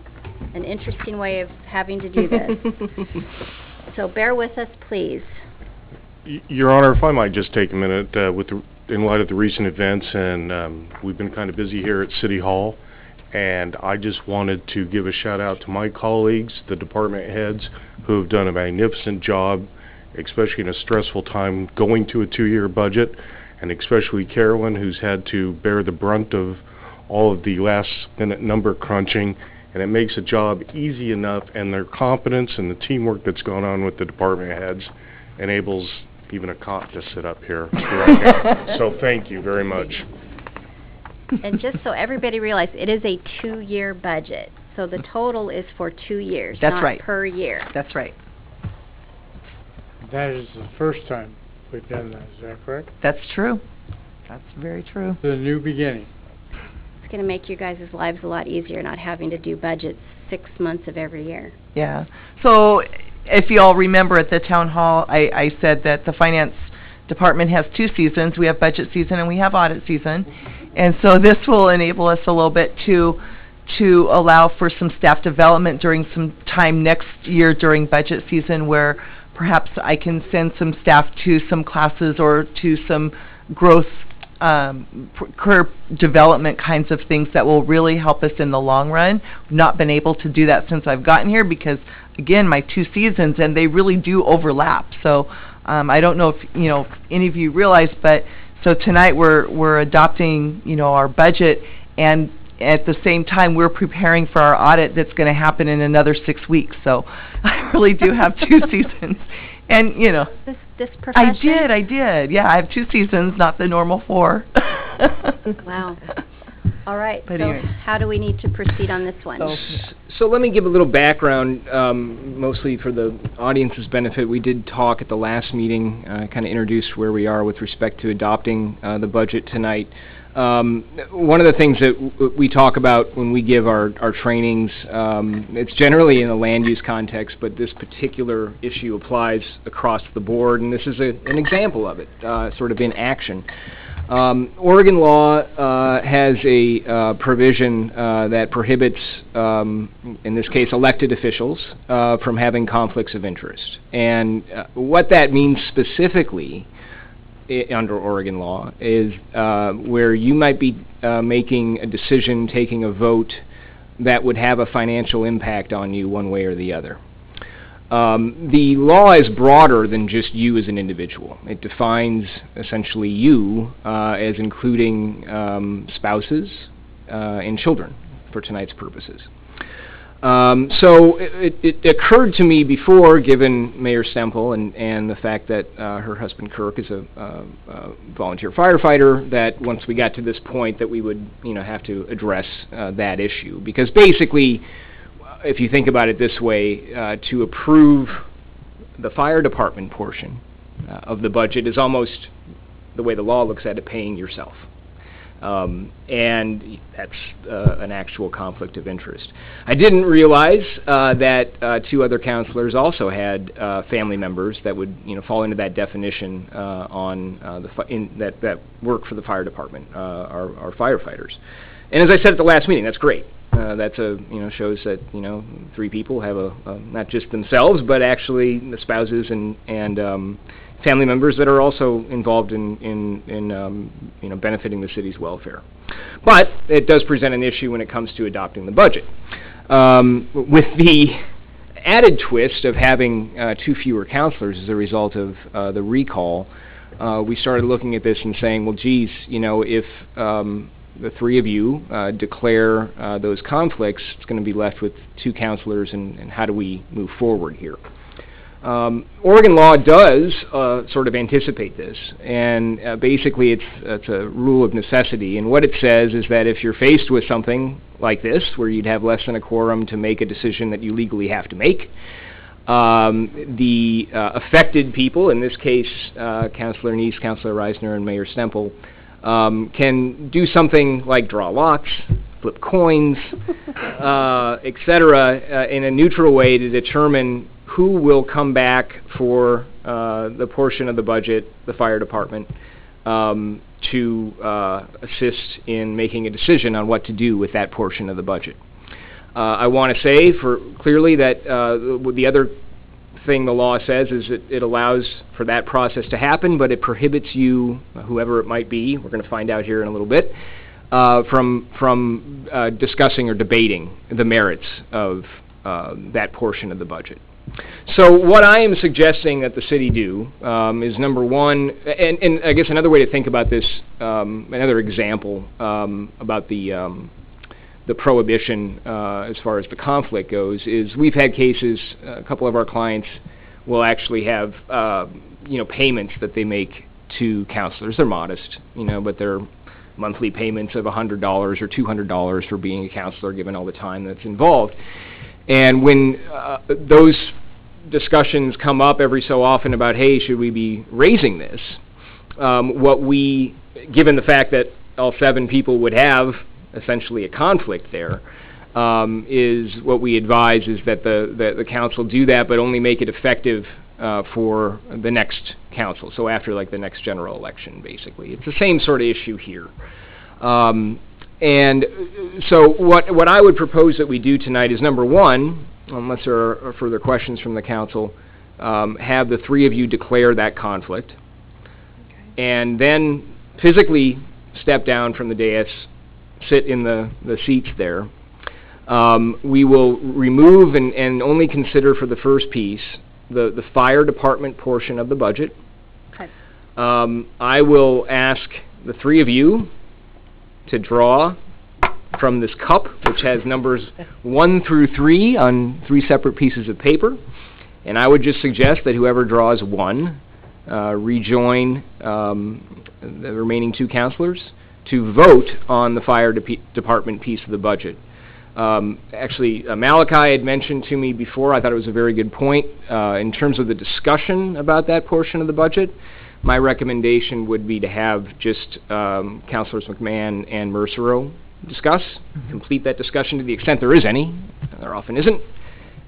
[SPEAKER 1] interesting way of having to do this. So bear with us, please.
[SPEAKER 16] Your Honor, if I might just take a minute, in light of the recent events, and we've been kind of busy here at City Hall, and I just wanted to give a shout out to my colleagues, the department heads, who have done a magnificent job, especially in a stressful time going to a 2-year budget, and especially Carolyn, who's had to bear the brunt of all of the last-minute number crunching, and it makes the job easy enough, and their competence and the teamwork that's gone on with the department heads enables even a cop to sit up here right now. So thank you very much.
[SPEAKER 1] And just so everybody realizes, it is a 2-year budget. So the total is for 2 years,
[SPEAKER 11] That's
[SPEAKER 1] not
[SPEAKER 11] right.
[SPEAKER 1] per year.
[SPEAKER 11] That's right.
[SPEAKER 3] That is the first time we've done that, is that correct?
[SPEAKER 11] That's true. That's very true.
[SPEAKER 3] The new beginning.
[SPEAKER 1] It's going to make you guys' lives a lot easier, not having to do budgets 6 months of every year.
[SPEAKER 11] Yeah. So if you all remember at the town hall, I said that the finance department has 2 seasons. We have budget season and we have audit season. And so this will enable us a little bit to allow for some staff development during some time next year during budget season, where perhaps I can send some staff to some classes or to some growth career development kinds of things that will really help us in the long run. I've not been able to do that since I've gotten here because, again, my 2 seasons, and they really do overlap. So I don't know if any of you realize, but so tonight we're adopting our budget, and at the same time we're preparing for our audit that's going to happen in another 6 weeks. So I really do have 2 seasons. And
[SPEAKER 1] this profession?
[SPEAKER 11] I did. Yeah, I have 2 seasons, not the normal 4.
[SPEAKER 1] Wow. All right.
[SPEAKER 11] But
[SPEAKER 1] so
[SPEAKER 11] anyway.
[SPEAKER 1] how do we need to proceed on this one?
[SPEAKER 5] So let me give a little background, mostly for the audience's benefit. We did talk at the last meeting, kind of introduced where we are with respect to adopting the budget tonight. One of the things that we talk about when we give our trainings, it's generally in a land use context, but this particular issue applies across the board, and this is an example of it, sort of in action. Oregon law has a provision that prohibits, in this case, elected officials from having conflicts of interest. And what that means specifically under Oregon law is where you might be making a decision, taking a vote that would have a financial impact on you one way or the other. The law is broader than just you as an individual. It defines essentially you as including spouses and children for tonight's purposes. So it occurred to me before, given Mayor Semple and the fact that her husband Kirk is a volunteer firefighter, that once we got to this point that we would have to address that issue. Because basically, if you think about it this way, to approve the fire department portion of the budget is almost, the way the law looks at it, paying yourself. And that's an actual conflict of interest. I didn't realize that 2 other counselors also had family members that would fall into that definition on that work for the fire department, our firefighters. And as I said at the last meeting, that's great. That's shows that 3 people have not just themselves, but actually the spouses and family members that are also involved in benefiting the city's welfare. But it does present an issue when it comes to adopting the budget, with the added twist of having 2 fewer counselors as a result of the recall. We started looking at this and saying, well, geez, if the three of you declare those conflicts, it's going to be left with two counselors, and how do we move forward here? Oregon law does sort of anticipate this, and basically it's a rule of necessity, and what it says is that if you're faced with something like this, where you'd have less than a quorum to make a decision that you legally have to make, the affected people, in this case Councilor Neese, Councilor Reisner, and Mayor Stemple, can do something like draw lots, flip coins, etc., in a neutral way to determine who will come back for the portion of the budget, the fire department, to assist in making a decision on what to do with that portion of the budget. I want to say clearly that the other thing the law says is that it allows for that process to happen, but it prohibits you, whoever it might be, we're going to find out here in a little bit, from discussing or debating the merits of that portion of the budget. So what I am suggesting that the city do is, number one, and I guess another way to think about this, another example about the prohibition as far as the conflict goes, is we've had cases, a couple of our clients will actually have payments that they make to counselors. They're modest, but they're monthly payments of $100 or $200 for being a counselor, given all the time that's involved. And when those discussions come up every so often about, hey, should we be raising this, given the fact that all 7 people would have essentially a conflict there, is what we advise is that the council do that, but only make it effective for the next council, so after like the next general election, basically. It's the same sort of issue here. And so what I would propose that we do tonight is, number one, unless there are further questions from the council, have the three of you declare that conflict, and then physically step down from the dais, sit in the seats there. We will remove and only consider for the first piece the fire department portion of the budget.
[SPEAKER 1] Okay.
[SPEAKER 5] I will ask the three of you to draw from this cup, which has numbers 1 through 3 on 3 separate pieces of paper, and I would just suggest that whoever draws 1 rejoin the remaining 2 counselors to vote on the fire department piece of the budget. Actually, Malachi had mentioned to me before, I thought it was a very good point, in terms of the discussion about that portion of the budget. My recommendation would be to have just Councilors McMahon and Mercero discuss, complete that discussion to the extent there is any. There often isn't.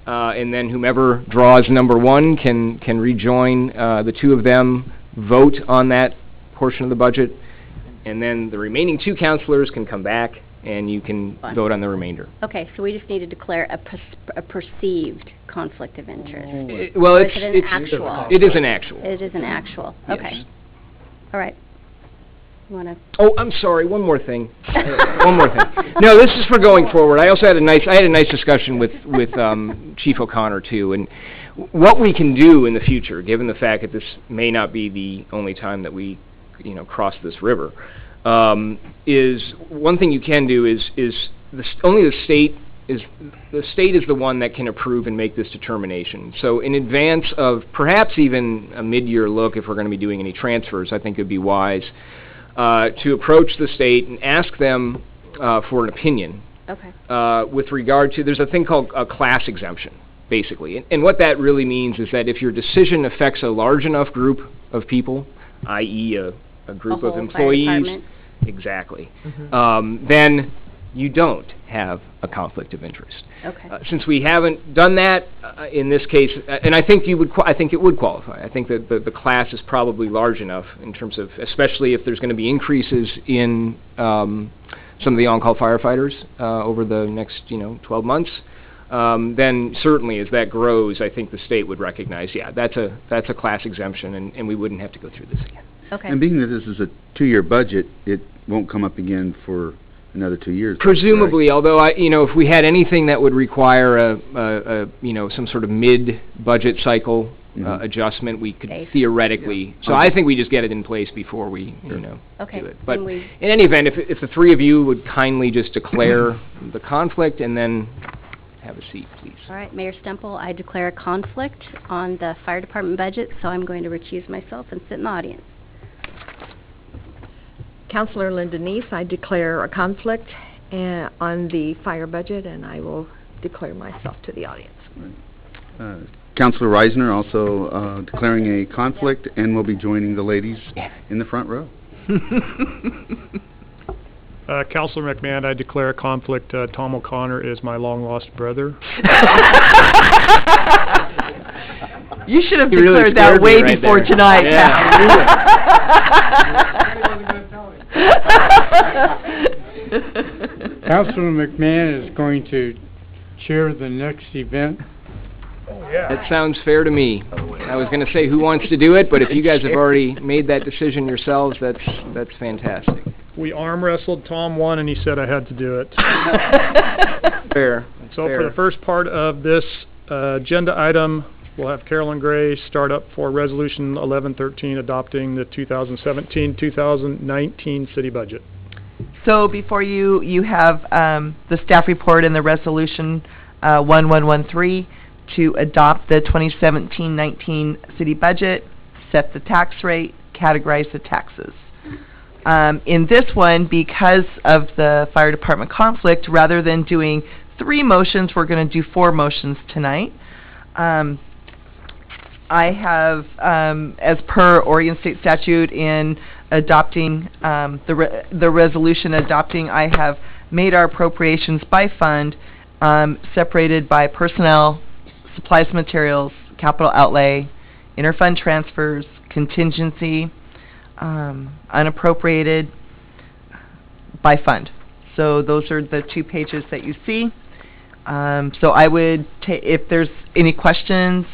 [SPEAKER 5] And then whomever draws number 1 can rejoin the 2 of them, vote on that portion of the budget, and then the remaining 2 counselors can come back and you can vote on the remainder.
[SPEAKER 1] Okay, so we just need to declare a perceived conflict of interest.
[SPEAKER 5] Well,
[SPEAKER 1] Or is it an actual?
[SPEAKER 5] It is an actual.
[SPEAKER 1] It is an actual.
[SPEAKER 5] Yes.
[SPEAKER 1] Okay. All right. You want to?
[SPEAKER 5] Oh, I'm sorry. One more thing. One more thing. No, this is for going forward. I also had a nice discussion with Chief O'Connor too, and what we can do in the future, given the fact that this may not be the only time that we, cross this river, is one thing you can do is only the state is the one that can approve and make this determination. So in advance of perhaps even a mid-year look, if we're going to be doing any transfers, I think it would be wise to approach the state and ask them for an opinion.
[SPEAKER 1] Okay.
[SPEAKER 5] With regard to, there's a thing called a class exemption, basically. And what that really means is that if your decision affects a large enough group of people, i.e. a group of employees, exactly, then you don't have a conflict of interest.
[SPEAKER 1] Okay.
[SPEAKER 5] Since we haven't done that in this case, and I think it would qualify. I think that the class is probably large enough in terms of, especially if there's going to be increases in some of the on-call firefighters over the next 12 months. Then certainly as that grows, I think the state would recognize, that's a class exemption, and we wouldn't have to go through this again.
[SPEAKER 1] Okay.
[SPEAKER 4] And being that this is a 2-year budget, it won't come up again for another 2 years.
[SPEAKER 5] Presumably, although if we had anything that would require some sort of mid-budget cycle adjustment, we could
[SPEAKER 1] Safe.
[SPEAKER 5] theoretically, so I think we just get it in place before we,
[SPEAKER 4] Sure.
[SPEAKER 1] Okay,
[SPEAKER 5] do it. But
[SPEAKER 1] then we-
[SPEAKER 5] in any event, if the three of you would kindly just declare the conflict and then have a seat, please.
[SPEAKER 1] All right, Mayor Stemple, I declare a conflict on the fire department budget, so I'm going to recuse myself and sit in the audience.
[SPEAKER 8] Councilor Linda Neese, I declare a conflict on the fire budget, and I will declare myself to the audience.
[SPEAKER 4] Councilor Reisner also declaring a conflict and will be joining the ladies in the front row.
[SPEAKER 6] Councilor McMahon, I declare a conflict. Tom O'Connor is my long-lost brother.
[SPEAKER 11] You should have
[SPEAKER 5] You really
[SPEAKER 11] declared that
[SPEAKER 5] scared me
[SPEAKER 11] way
[SPEAKER 5] right
[SPEAKER 11] before
[SPEAKER 5] there.
[SPEAKER 11] tonight,
[SPEAKER 5] Yeah,
[SPEAKER 3] Councilor McMahon is going to chair the next event.
[SPEAKER 5] That sounds fair to me. I was going to say who wants to do it, but if you guys have already made that decision yourselves, that's fantastic.
[SPEAKER 6] We arm wrestled. Tom won, and he said I had to do it.
[SPEAKER 5] Fair.
[SPEAKER 6] So for the first part of this agenda item, we'll have Carolyn Gray start up for Resolution 1113, adopting the 2017-2019 city budget.
[SPEAKER 11] So before you have the staff report and the resolution 1113 to adopt the 2017-19 city budget, set the tax rate, categorize the taxes. In this one, because of the fire department conflict, rather than doing 3 motions, we're going to do 4 motions tonight. I have, as per Oregon State statute in adopting the resolution adopting, I have made our appropriations by fund, separated by personnel, supplies, materials, capital outlay, interfund transfers, contingency, unappropriated, by fund. So those are the 2 pages that you see. So I would if there's any questions,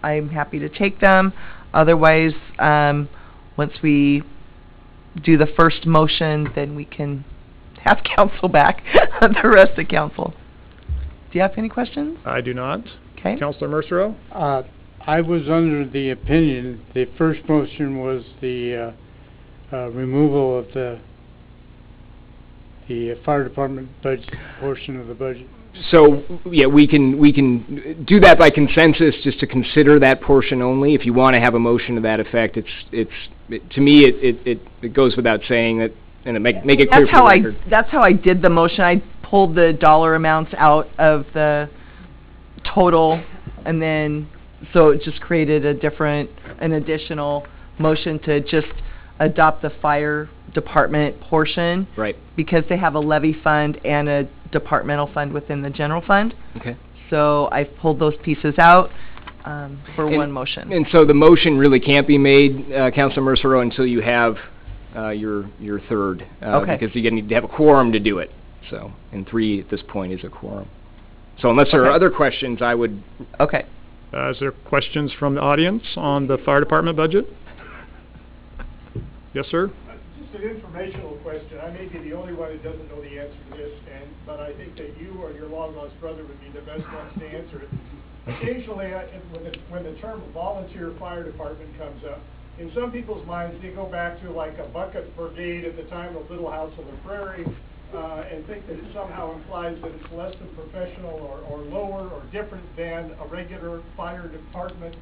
[SPEAKER 11] I'm happy to take them. Otherwise, once we do the first motion, then we can have council back, the rest of council. Do you have any questions?
[SPEAKER 6] I do not.
[SPEAKER 11] Okay.
[SPEAKER 6] Councilor Mercero?
[SPEAKER 3] I was under the opinion, the first motion was the removal of the fire department budget, portion of the budget.
[SPEAKER 5] So, yeah, we can do that by consensus, just to consider that portion only. If you want to have a motion to that effect, to me, it goes without saying that, and make it clear for the record.
[SPEAKER 11] That's how I did the motion. I pulled the dollar amounts out of the total, and then, so it just created an additional motion to just adopt the fire department portion.
[SPEAKER 5] Right.
[SPEAKER 11] Because they have a levy fund and a departmental fund within the general fund.
[SPEAKER 5] Okay.
[SPEAKER 11] So I've pulled those pieces out for one motion.
[SPEAKER 5] And so the motion really can't be made, Councilor Mercero, until you have your third.
[SPEAKER 11] Okay.
[SPEAKER 5] Because you need to have a quorum to do it. So, and 3 at this point is a quorum. So unless there are other questions, I would...
[SPEAKER 11] Okay.
[SPEAKER 6] Is there questions from the audience on the fire department budget? Yes, sir?
[SPEAKER 14] Just an informational question. I may be the only one that doesn't know the answer to this, but I think that you or your long-lost brother would be the best ones to answer it. Occasionally, when the term volunteer fire department comes up, in some people's minds, they go back to like a bucket brigade at the time of Little House on the Prairie, and think that it somehow implies that it's less than professional or lower or different than a regular fire department.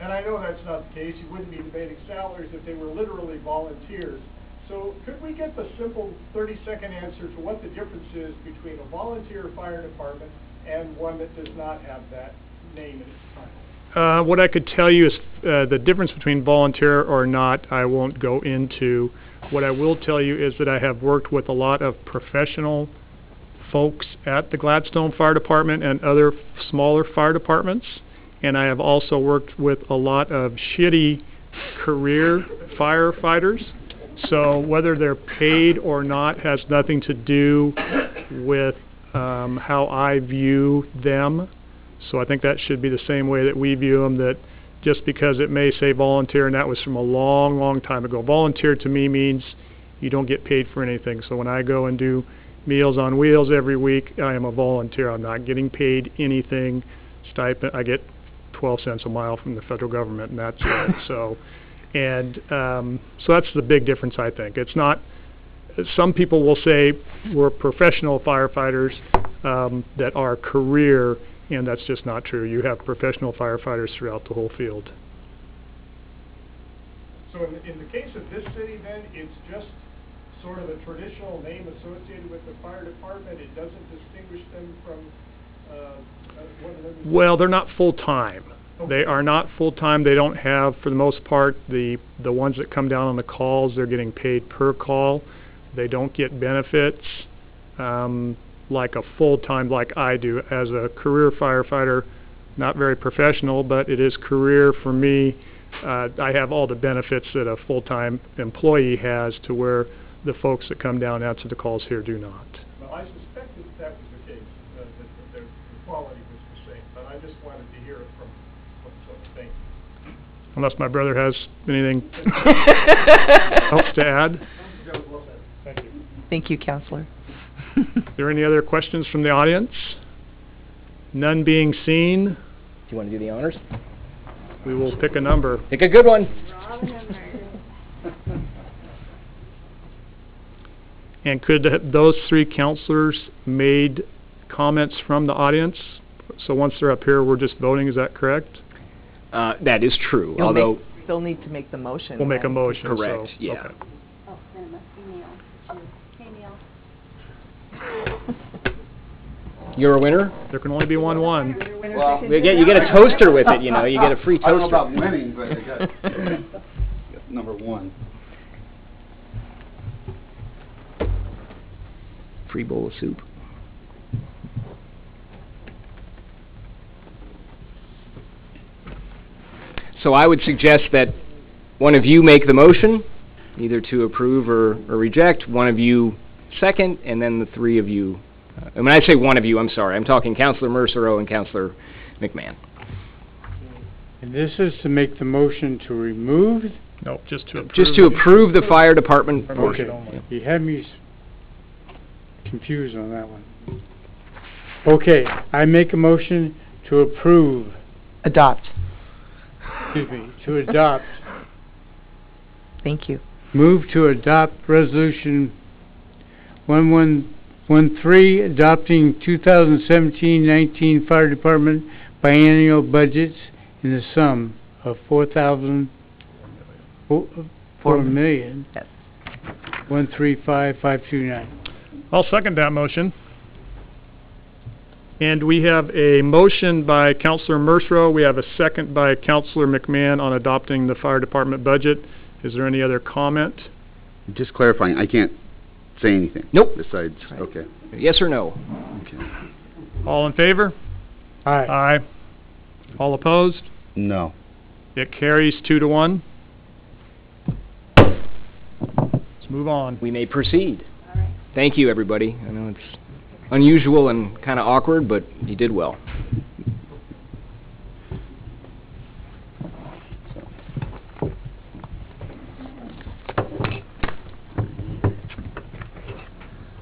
[SPEAKER 14] And I know that's not the case. You wouldn't be debating salaries if they were literally volunteers. So could we get the simple 30-second answer to what the difference is between a volunteer fire department and one that does not have that name in its title?
[SPEAKER 6] What I could tell you is the difference between volunteer or not, I won't go into. What I will tell you is that I have worked with a lot of professional folks at the Gladstone Fire Department and other smaller fire departments. And I have also worked with a lot of shitty career firefighters. So whether they're paid or not has nothing to do with how I view them. So I think that should be the same way that we view them, that just because it may say volunteer, and that was from a long, long time ago. Volunteer to me means you don't get paid for anything. So when I go and do Meals on Wheels every week, I am a volunteer. I'm not getting paid anything. Stipend, I get 12 cents a mile from the federal government, and that's it. So that's the big difference, I think. It's not, some people will say we're professional firefighters that are career, and that's just not true. You have professional firefighters throughout the whole field. So in the case of this city, then, it's just sort of a traditional name associated with the fire department. It doesn't distinguish them from one of them. Well, they're not full-time. Okay. They are not full-time. They don't have, for the most part, the ones that come down on the calls, they're getting paid per call. They don't get benefits like a full-time, like I do. As a career firefighter, not very professional, but it is career for me. I have all the benefits that a full-time employee has, to where the folks that come down and answer the calls here do not. Well, I suspected that was the case, that the quality was the same, but I just wanted to hear it from thank you. Unless my brother has anything else to add? Thank you.
[SPEAKER 11] Thank you, Counselor.
[SPEAKER 6] Are there any other questions from the audience? None being seen.
[SPEAKER 5] Do you want to do the honors?
[SPEAKER 6] We will pick a number.
[SPEAKER 5] Pick a good one.
[SPEAKER 6] And could those three counselors made comments from the audience? So once they're up here, we're just voting, is that correct?
[SPEAKER 5] That is true, although...
[SPEAKER 11] They'll need to make the motion.
[SPEAKER 6] We'll make a motion.
[SPEAKER 5] Correct,
[SPEAKER 6] so,
[SPEAKER 5] yeah.
[SPEAKER 6] Okay.
[SPEAKER 1] Oh, then it must be Neil. Hey, Neil.
[SPEAKER 5] You're a winner?
[SPEAKER 6] There can only be one.
[SPEAKER 5] Well, you get a toaster with it, you know. You get a free toaster.
[SPEAKER 4] I don't know about winning, but I got number one.
[SPEAKER 5] Free bowl of soup. So I would suggest that one of you make the motion, either to approve or reject. One of you second, and then the three of you. And when I say one of you, I'm sorry. I'm talking Councilor Mercereau and Councilor McMahon.
[SPEAKER 3] And this is to make the motion to remove?
[SPEAKER 6] No, just to approve.
[SPEAKER 5] Just to approve the fire department portion.
[SPEAKER 3] Okay. You had me confused on that one. Okay, I make a motion to approve.
[SPEAKER 11] Adopt.
[SPEAKER 3] Excuse me, to adopt.
[SPEAKER 11] Thank you.
[SPEAKER 3] Move to adopt resolution 1113, adopting 2017-19 fire department biennial budgets in the sum of $4 million.
[SPEAKER 11] Yes.
[SPEAKER 3] 135,529.
[SPEAKER 6] I'll second that motion. And we have a motion by Councilor Mercereau. We have a second by Councilor McMahon on adopting the fire department budget. Is there any other comment?
[SPEAKER 4] Just clarifying, I can't say anything.
[SPEAKER 5] Nope.
[SPEAKER 4] Besides,
[SPEAKER 5] Right.
[SPEAKER 4] okay.
[SPEAKER 5] Yes or no?
[SPEAKER 4] Okay.
[SPEAKER 6] All in favor?
[SPEAKER 3] Aye.
[SPEAKER 6] Aye. All opposed?
[SPEAKER 4] No.
[SPEAKER 6] It carries 2-1. Let's move on.
[SPEAKER 5] We may proceed. Thank you, everybody. I know it's unusual and kind of awkward, but you did well.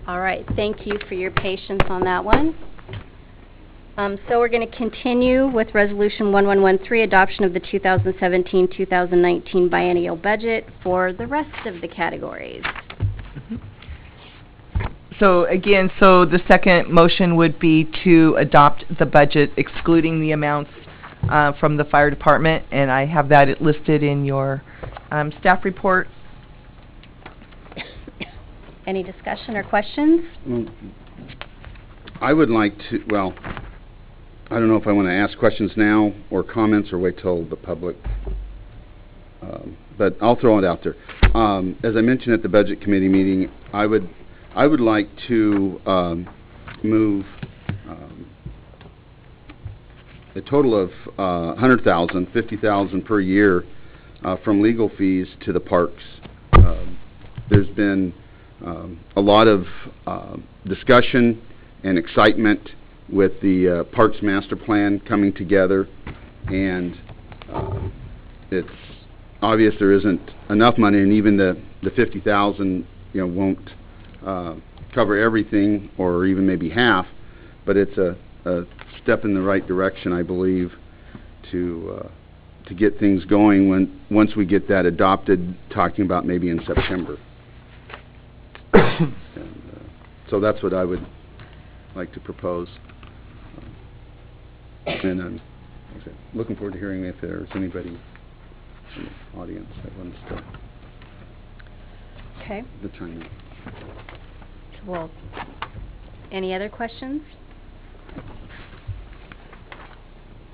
[SPEAKER 1] All right, thank you for your patience on that one. So we're going to continue with Resolution 1113, adoption of the 2017-2019 biennial budget for the rest of the categories.
[SPEAKER 11] So again, the second motion would be to adopt the budget excluding the amounts from the fire department, and I have that listed in your staff report.
[SPEAKER 1] Any discussion or questions?
[SPEAKER 4] I would like to, well, I don't know if I want to ask questions now or comments or wait till the public, but I'll throw it out there. As I mentioned at the budget committee meeting, I would like to move a total of $100,000, $50,000 per year from legal fees to the parks. There's been a lot of discussion and excitement with the Parks Master Plan coming together, and it's obvious there isn't enough money, and even the $50,000, won't cover everything, or even maybe half, but it's a step in the right direction, I believe, to get things going once we get that adopted, talking about maybe in September. And, so that's what I would like to propose. And I'm looking forward to hearing if there's anybody in the audience that wants to
[SPEAKER 1] Okay.
[SPEAKER 4] chime in.
[SPEAKER 1] Well, any other questions?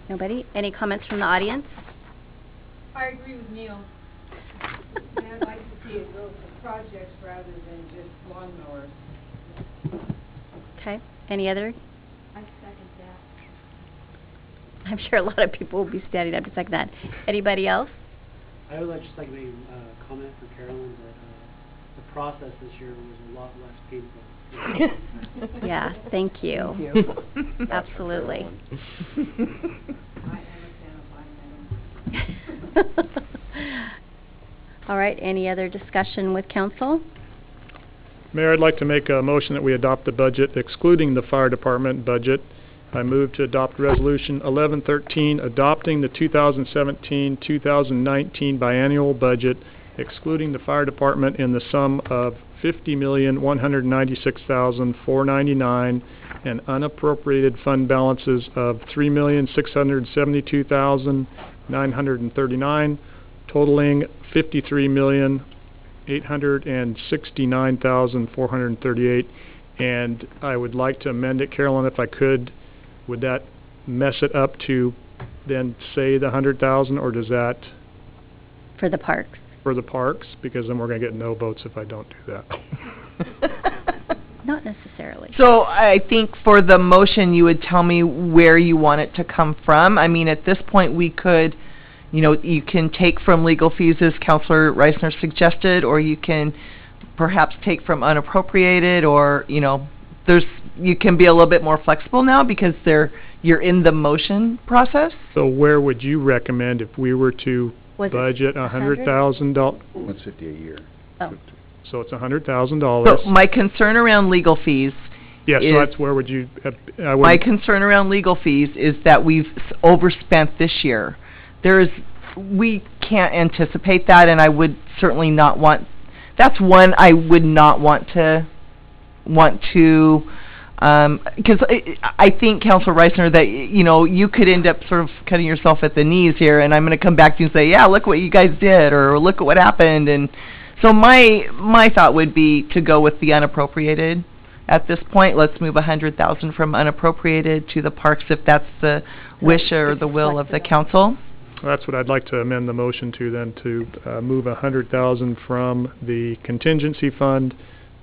[SPEAKER 1] Nobody? Any comments from the audience?
[SPEAKER 7] I agree with Neil. And I'd like to see it go for projects rather than just lawnmowers.
[SPEAKER 1] Okay. Any other?
[SPEAKER 2] I second that.
[SPEAKER 1] I'm sure a lot of people will be standing up to second that. Anybody else?
[SPEAKER 13] I would just like to make a comment for Carolyn that the process this year was a lot less painful.
[SPEAKER 1] Yeah, thank you.
[SPEAKER 11] Thank you.
[SPEAKER 1] Absolutely. All right, any other discussion with council?
[SPEAKER 6] Mayor, I'd like to make a motion that we adopt the budget excluding the fire department budget. I move to adopt Resolution 1113, adopting the 2017-2019 biennial budget, excluding the fire department in the sum of $50,196,499 and unappropriated fund balances of $3,672,939, totaling $53,869,438. And I would like to amend it, Carolyn, if I could. Would that mess it up to then say the 100,000, or does that
[SPEAKER 1] For the parks.
[SPEAKER 6] for the parks? Because then we're going to get no votes if I don't do that.
[SPEAKER 1] Not necessarily.
[SPEAKER 11] So I think for the motion, you would tell me where you want it to come from. I mean, at this point, we could, you can take from legal fees as Councilor Reisner suggested, or you can perhaps take from unappropriated, or, you can be a little bit more flexible now because you're in the motion process.
[SPEAKER 6] So where would you recommend if we were to
[SPEAKER 1] Was it
[SPEAKER 6] budget $100,000?
[SPEAKER 4] What's 50 a year?
[SPEAKER 1] Oh.
[SPEAKER 6] So it's $100,000.
[SPEAKER 11] So my concern around legal fees
[SPEAKER 6] Yes,
[SPEAKER 11] is,
[SPEAKER 6] so that's where would you,
[SPEAKER 11] my concern around legal fees is that we've overspent this year. We can't anticipate that, and I would certainly not want, that's one I would not want to, because I think, Councilor Reisner, that, you could end up sort of cutting yourself at the knees here, and I'm going to come back to you and say, yeah, look what you guys did, or look at what happened, and so my thought would be to go with the unappropriated. At this point, let's move 100,000 from unappropriated to the parks if that's the wish or the will of the council.
[SPEAKER 6] That's what I'd like to amend the motion to then, to move 100,000 from the contingency fund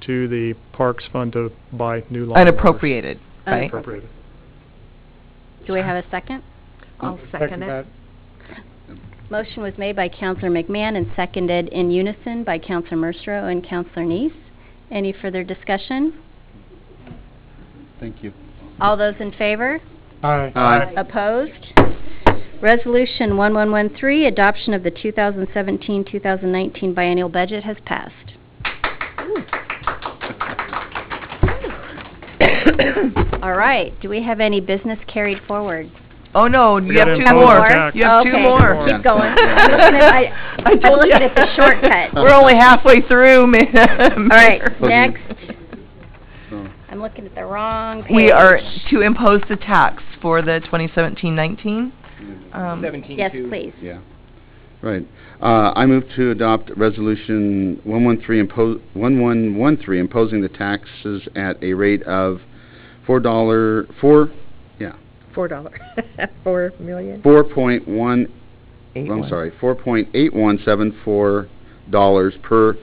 [SPEAKER 6] to the parks fund to buy new lawnmowers.
[SPEAKER 11] Unappropriated, right?
[SPEAKER 6] Unappropriated.
[SPEAKER 1] Do we have a second?
[SPEAKER 8] I'll second it.
[SPEAKER 1] Motion was made by Councilor McMahon and seconded in unison by Councilor Mercero and Councilor Neese. Any further discussion?
[SPEAKER 4] Thank you.
[SPEAKER 1] All those in favor?
[SPEAKER 6] Aye.
[SPEAKER 4] Aye.
[SPEAKER 1] Opposed? Resolution 1113, adoption of the 2017-2019 biennial budget has passed. All right, do we have any business carried forward?
[SPEAKER 11] Oh no, you have two
[SPEAKER 6] impose
[SPEAKER 11] more.
[SPEAKER 6] a tax.
[SPEAKER 11] You have two
[SPEAKER 1] Okay,
[SPEAKER 11] more.
[SPEAKER 1] keep going. I'm looking at the shortcut.
[SPEAKER 11] We're only halfway through, man.
[SPEAKER 1] All right,
[SPEAKER 4] Okay.
[SPEAKER 1] next.
[SPEAKER 4] So,
[SPEAKER 1] I'm looking at the wrong page.
[SPEAKER 11] We are to impose the tax for the 2017-19.
[SPEAKER 5] 17
[SPEAKER 1] Yes,
[SPEAKER 5] to-
[SPEAKER 1] please.
[SPEAKER 4] yeah. Right. I move to adopt Resolution 1113 imposing the taxes at a rate of $4 $4.8174 per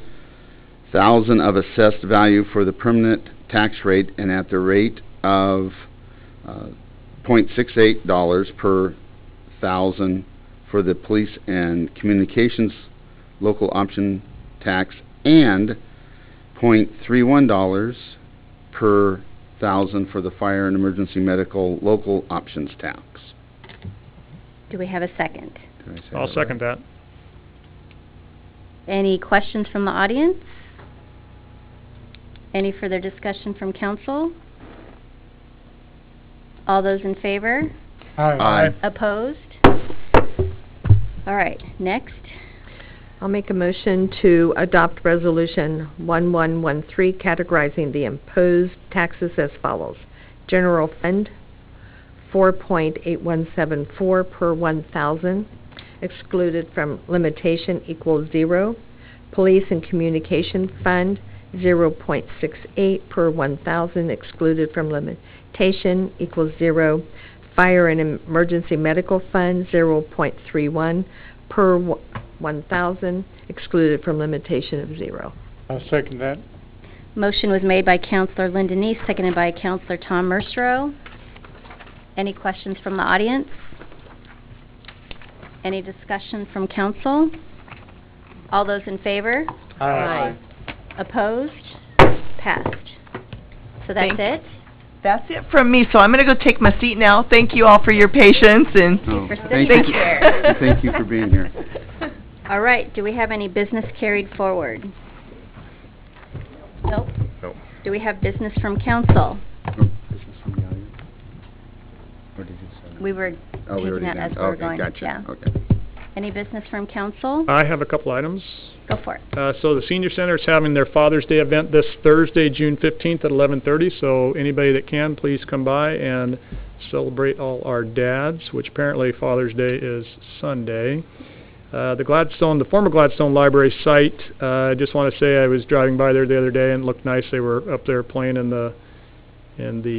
[SPEAKER 4] thousand of assessed value for the permanent tax rate, and at the rate of $0.68 per thousand for the police and communications local option tax, and $0.31 per thousand for the fire and emergency medical local options tax.
[SPEAKER 1] Do we have a second?
[SPEAKER 4] Did I say
[SPEAKER 6] I'll
[SPEAKER 4] that
[SPEAKER 6] second
[SPEAKER 4] right?
[SPEAKER 6] that.
[SPEAKER 1] Any questions from the audience? Any further discussion from council? All those in favor?
[SPEAKER 6] Aye.
[SPEAKER 1] Opposed? All right, next.
[SPEAKER 8] I'll make a motion to adopt Resolution 1113, categorizing the imposed taxes as follows. General Fund, 4.8174 per 1,000, excluded from limitation equals 0. Police and Communication Fund, 0.68 per 1,000, excluded from limitation equals 0. Fire and Emergency Medical Fund, 0.31 per 1,000, excluded from limitation of 0.
[SPEAKER 3] I'll second that.
[SPEAKER 1] Motion was made by Counselor Linda Neese, seconded by Counselor Tom Merstro. Any questions from the audience? Any discussion from council? All those in favor?
[SPEAKER 3] Aye.
[SPEAKER 1] Opposed? Passed. So that's it?
[SPEAKER 11] That's it from me, so I'm going to go take my seat now. Thank you all for your patience and
[SPEAKER 1] For
[SPEAKER 4] Thank
[SPEAKER 1] sitting
[SPEAKER 4] you.
[SPEAKER 1] there.
[SPEAKER 4] Thank you for being here.
[SPEAKER 1] All right, do we have any business carried forward? Nope.
[SPEAKER 4] Nope.
[SPEAKER 1] Do we have business from council?
[SPEAKER 4] Business from the audience? Or did you say?
[SPEAKER 1] We were
[SPEAKER 4] Oh, we
[SPEAKER 1] taking
[SPEAKER 4] already
[SPEAKER 1] that
[SPEAKER 4] done.
[SPEAKER 1] as we're
[SPEAKER 4] Okay,
[SPEAKER 1] going.
[SPEAKER 4] gotcha.
[SPEAKER 1] Yeah.
[SPEAKER 4] Okay.
[SPEAKER 1] Any business from council?
[SPEAKER 6] I have a couple items.
[SPEAKER 1] Go for it.
[SPEAKER 6] So the Senior Center is having their Father's Day event this Thursday, June 15th at 11:30. So anybody that can, please come by and celebrate all our dads, which apparently Father's Day is Sunday. The former Gladstone Library site, I just want to say I was driving by there the other day and it looked nice. They were up there playing in the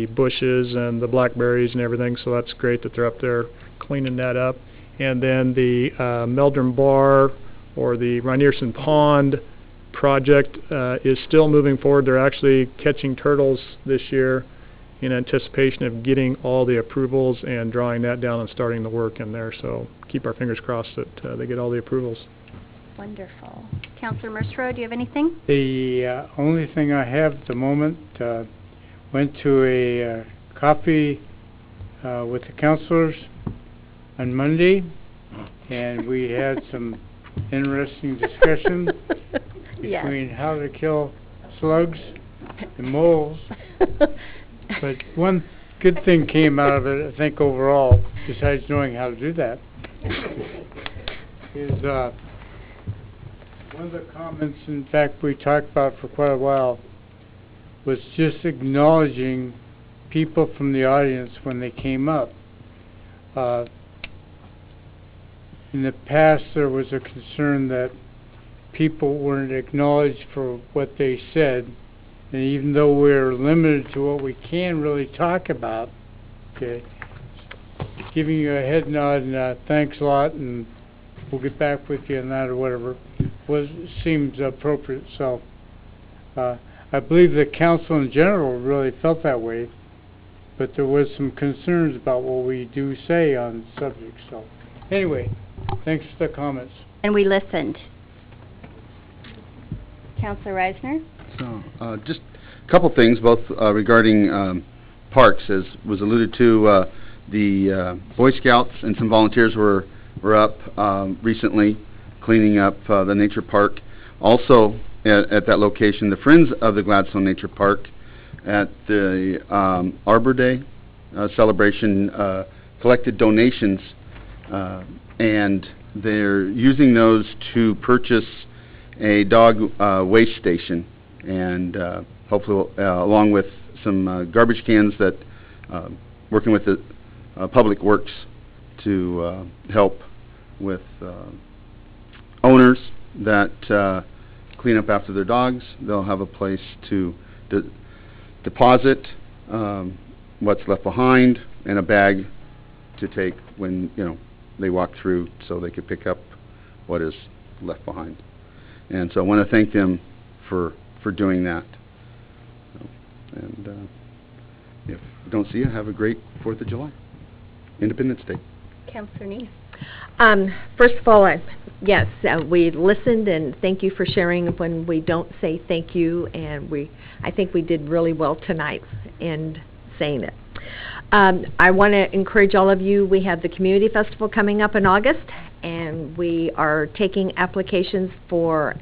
[SPEAKER 6] bushes and the blackberries and everything, so that's great that they're up there cleaning that up. And then the Meldrum Bar or the Rynearson Pond project is still moving forward. They're actually catching turtles this year in anticipation of getting all the approvals and drawing that down and starting the work in there. So keep our fingers crossed that they get all the approvals.
[SPEAKER 1] Wonderful. Counselor Merstro, do you have anything?
[SPEAKER 3] The only thing I have at the moment, went to a coffee with the counselors on Monday, and we had some interesting discussion
[SPEAKER 1] Yes.
[SPEAKER 3] between how to kill slugs and moles. But one good thing came out of it, I think, overall, besides knowing how to do that, is one of the comments, in fact, we talked about for quite a while, was just acknowledging people from the audience when they came up. In the past, there was a concern that people weren't acknowledged for what they said, and even though we're limited to what we can really talk about, okay, giving you a head nod and thanks a lot, and we'll get back with you on that or whatever, seems appropriate. So I believe the council in general really felt that way, but there was some concerns about what we do say on subjects. So anyway, thanks for the comments.
[SPEAKER 1] And we listened. Counselor Reisner?
[SPEAKER 4] So, just a couple things, both regarding parks. As was alluded to, the Boy Scouts and some volunteers were up recently cleaning up the nature park. Also, at that location, the Friends of the Gladstone Nature Park at the Arbor Day celebration collected donations, and they're using those to purchase a dog waste station, and hopefully along with some garbage cans that working with the Public Works to help with owners that clean up after their dogs. They'll have a place to deposit what's left behind and a bag to take when they walk through, so they could pick up what is left behind. And so I want to thank them for doing that. And if you don't see you, have a great 4th of July, Independence Day.
[SPEAKER 1] Counselor Neese?
[SPEAKER 8] First of all, yes, we listened, and thank you for sharing when we don't say thank you, and I think we did really well tonight in saying it. I want to encourage all of you. We have the Community Festival coming up in August, and we are taking applications for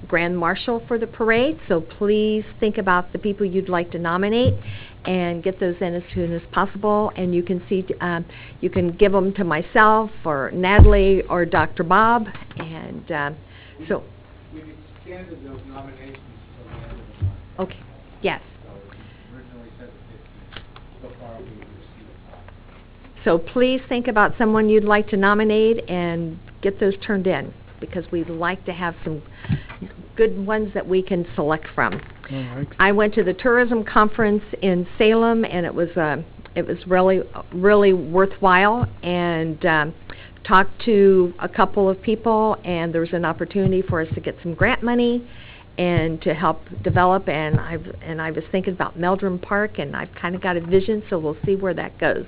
[SPEAKER 8] grand marshal for the parade, so please think about the people you'd like to nominate and get those in as soon as possible. And you can see, you can give them to myself or Natalie or Dr. Bob. And so.
[SPEAKER 14] We've extended those nominations until the end of the month.
[SPEAKER 8] Okay. Yes.
[SPEAKER 14] So we originally said the 15th. So far we've received 5.
[SPEAKER 8] So please think about someone you'd like to nominate and get those turned in, because we'd like to have some good ones that we can select from.
[SPEAKER 3] All right.
[SPEAKER 8] I went to the tourism conference in Salem, and it was really worthwhile, and talked to a couple of people, and there was an opportunity for us to get some grant money and to help develop, and I was thinking about Meldrum Park, and I've kind of got a vision, so we'll see where that goes.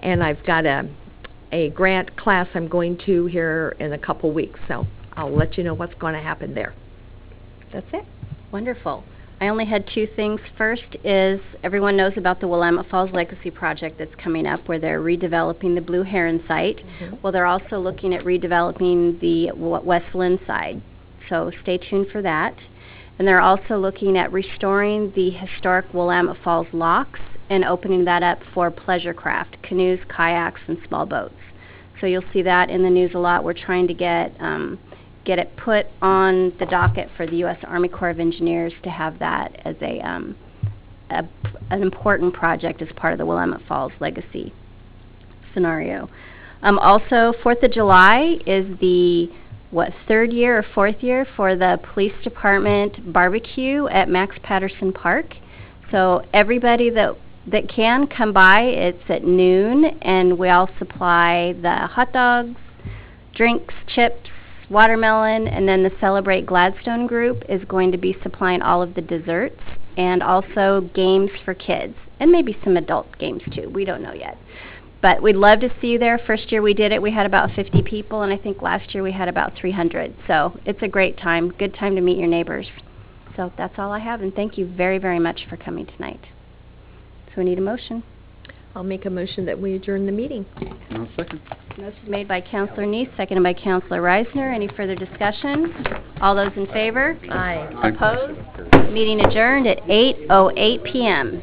[SPEAKER 8] And I've got a grant class I'm going to here in a couple weeks, so I'll let you know what's going to happen there. That's it.
[SPEAKER 1] Wonderful. I only had two things. First is everyone knows about the Willamette Falls Legacy project that's coming up, where they're redeveloping the Blue Heron site. Well, they're also looking at redeveloping the West Lynn side, so stay tuned for that. And they're also looking at restoring the historic Willamette Falls locks and opening that up for pleasure craft, canoes, kayaks, and small boats. So you'll see that in the news a lot. We're trying to get it put on the docket for the U.S. Army Corps of Engineers to have that as an important project as part of the Willamette Falls Legacy scenario. Also, 4th of July is the third year or fourth year for the police department barbecue at Max Patterson Park. So everybody that can come by, it's at noon, and we all supply the hot dogs, drinks, chips, watermelon, and then the Celebrate Gladstone group is going to be supplying all of the desserts and also games for kids, and maybe some adult games too. We don't know yet. But we'd love to see you there. First year we did it, we had about 50 people, and I think last year we had about 300. So it's a great time, good time to meet your neighbors. So that's all I have, and thank you very, very much for coming tonight. So we need a motion.
[SPEAKER 8] I'll make a motion that we adjourn the meeting.
[SPEAKER 4] I'll second.
[SPEAKER 1] Motion made by Councilor Neese, seconded by Councilor Reisner. Any further discussion? All those in favor?
[SPEAKER 8] Aye.
[SPEAKER 1] Opposed? Meeting adjourned at 8:08 p.m.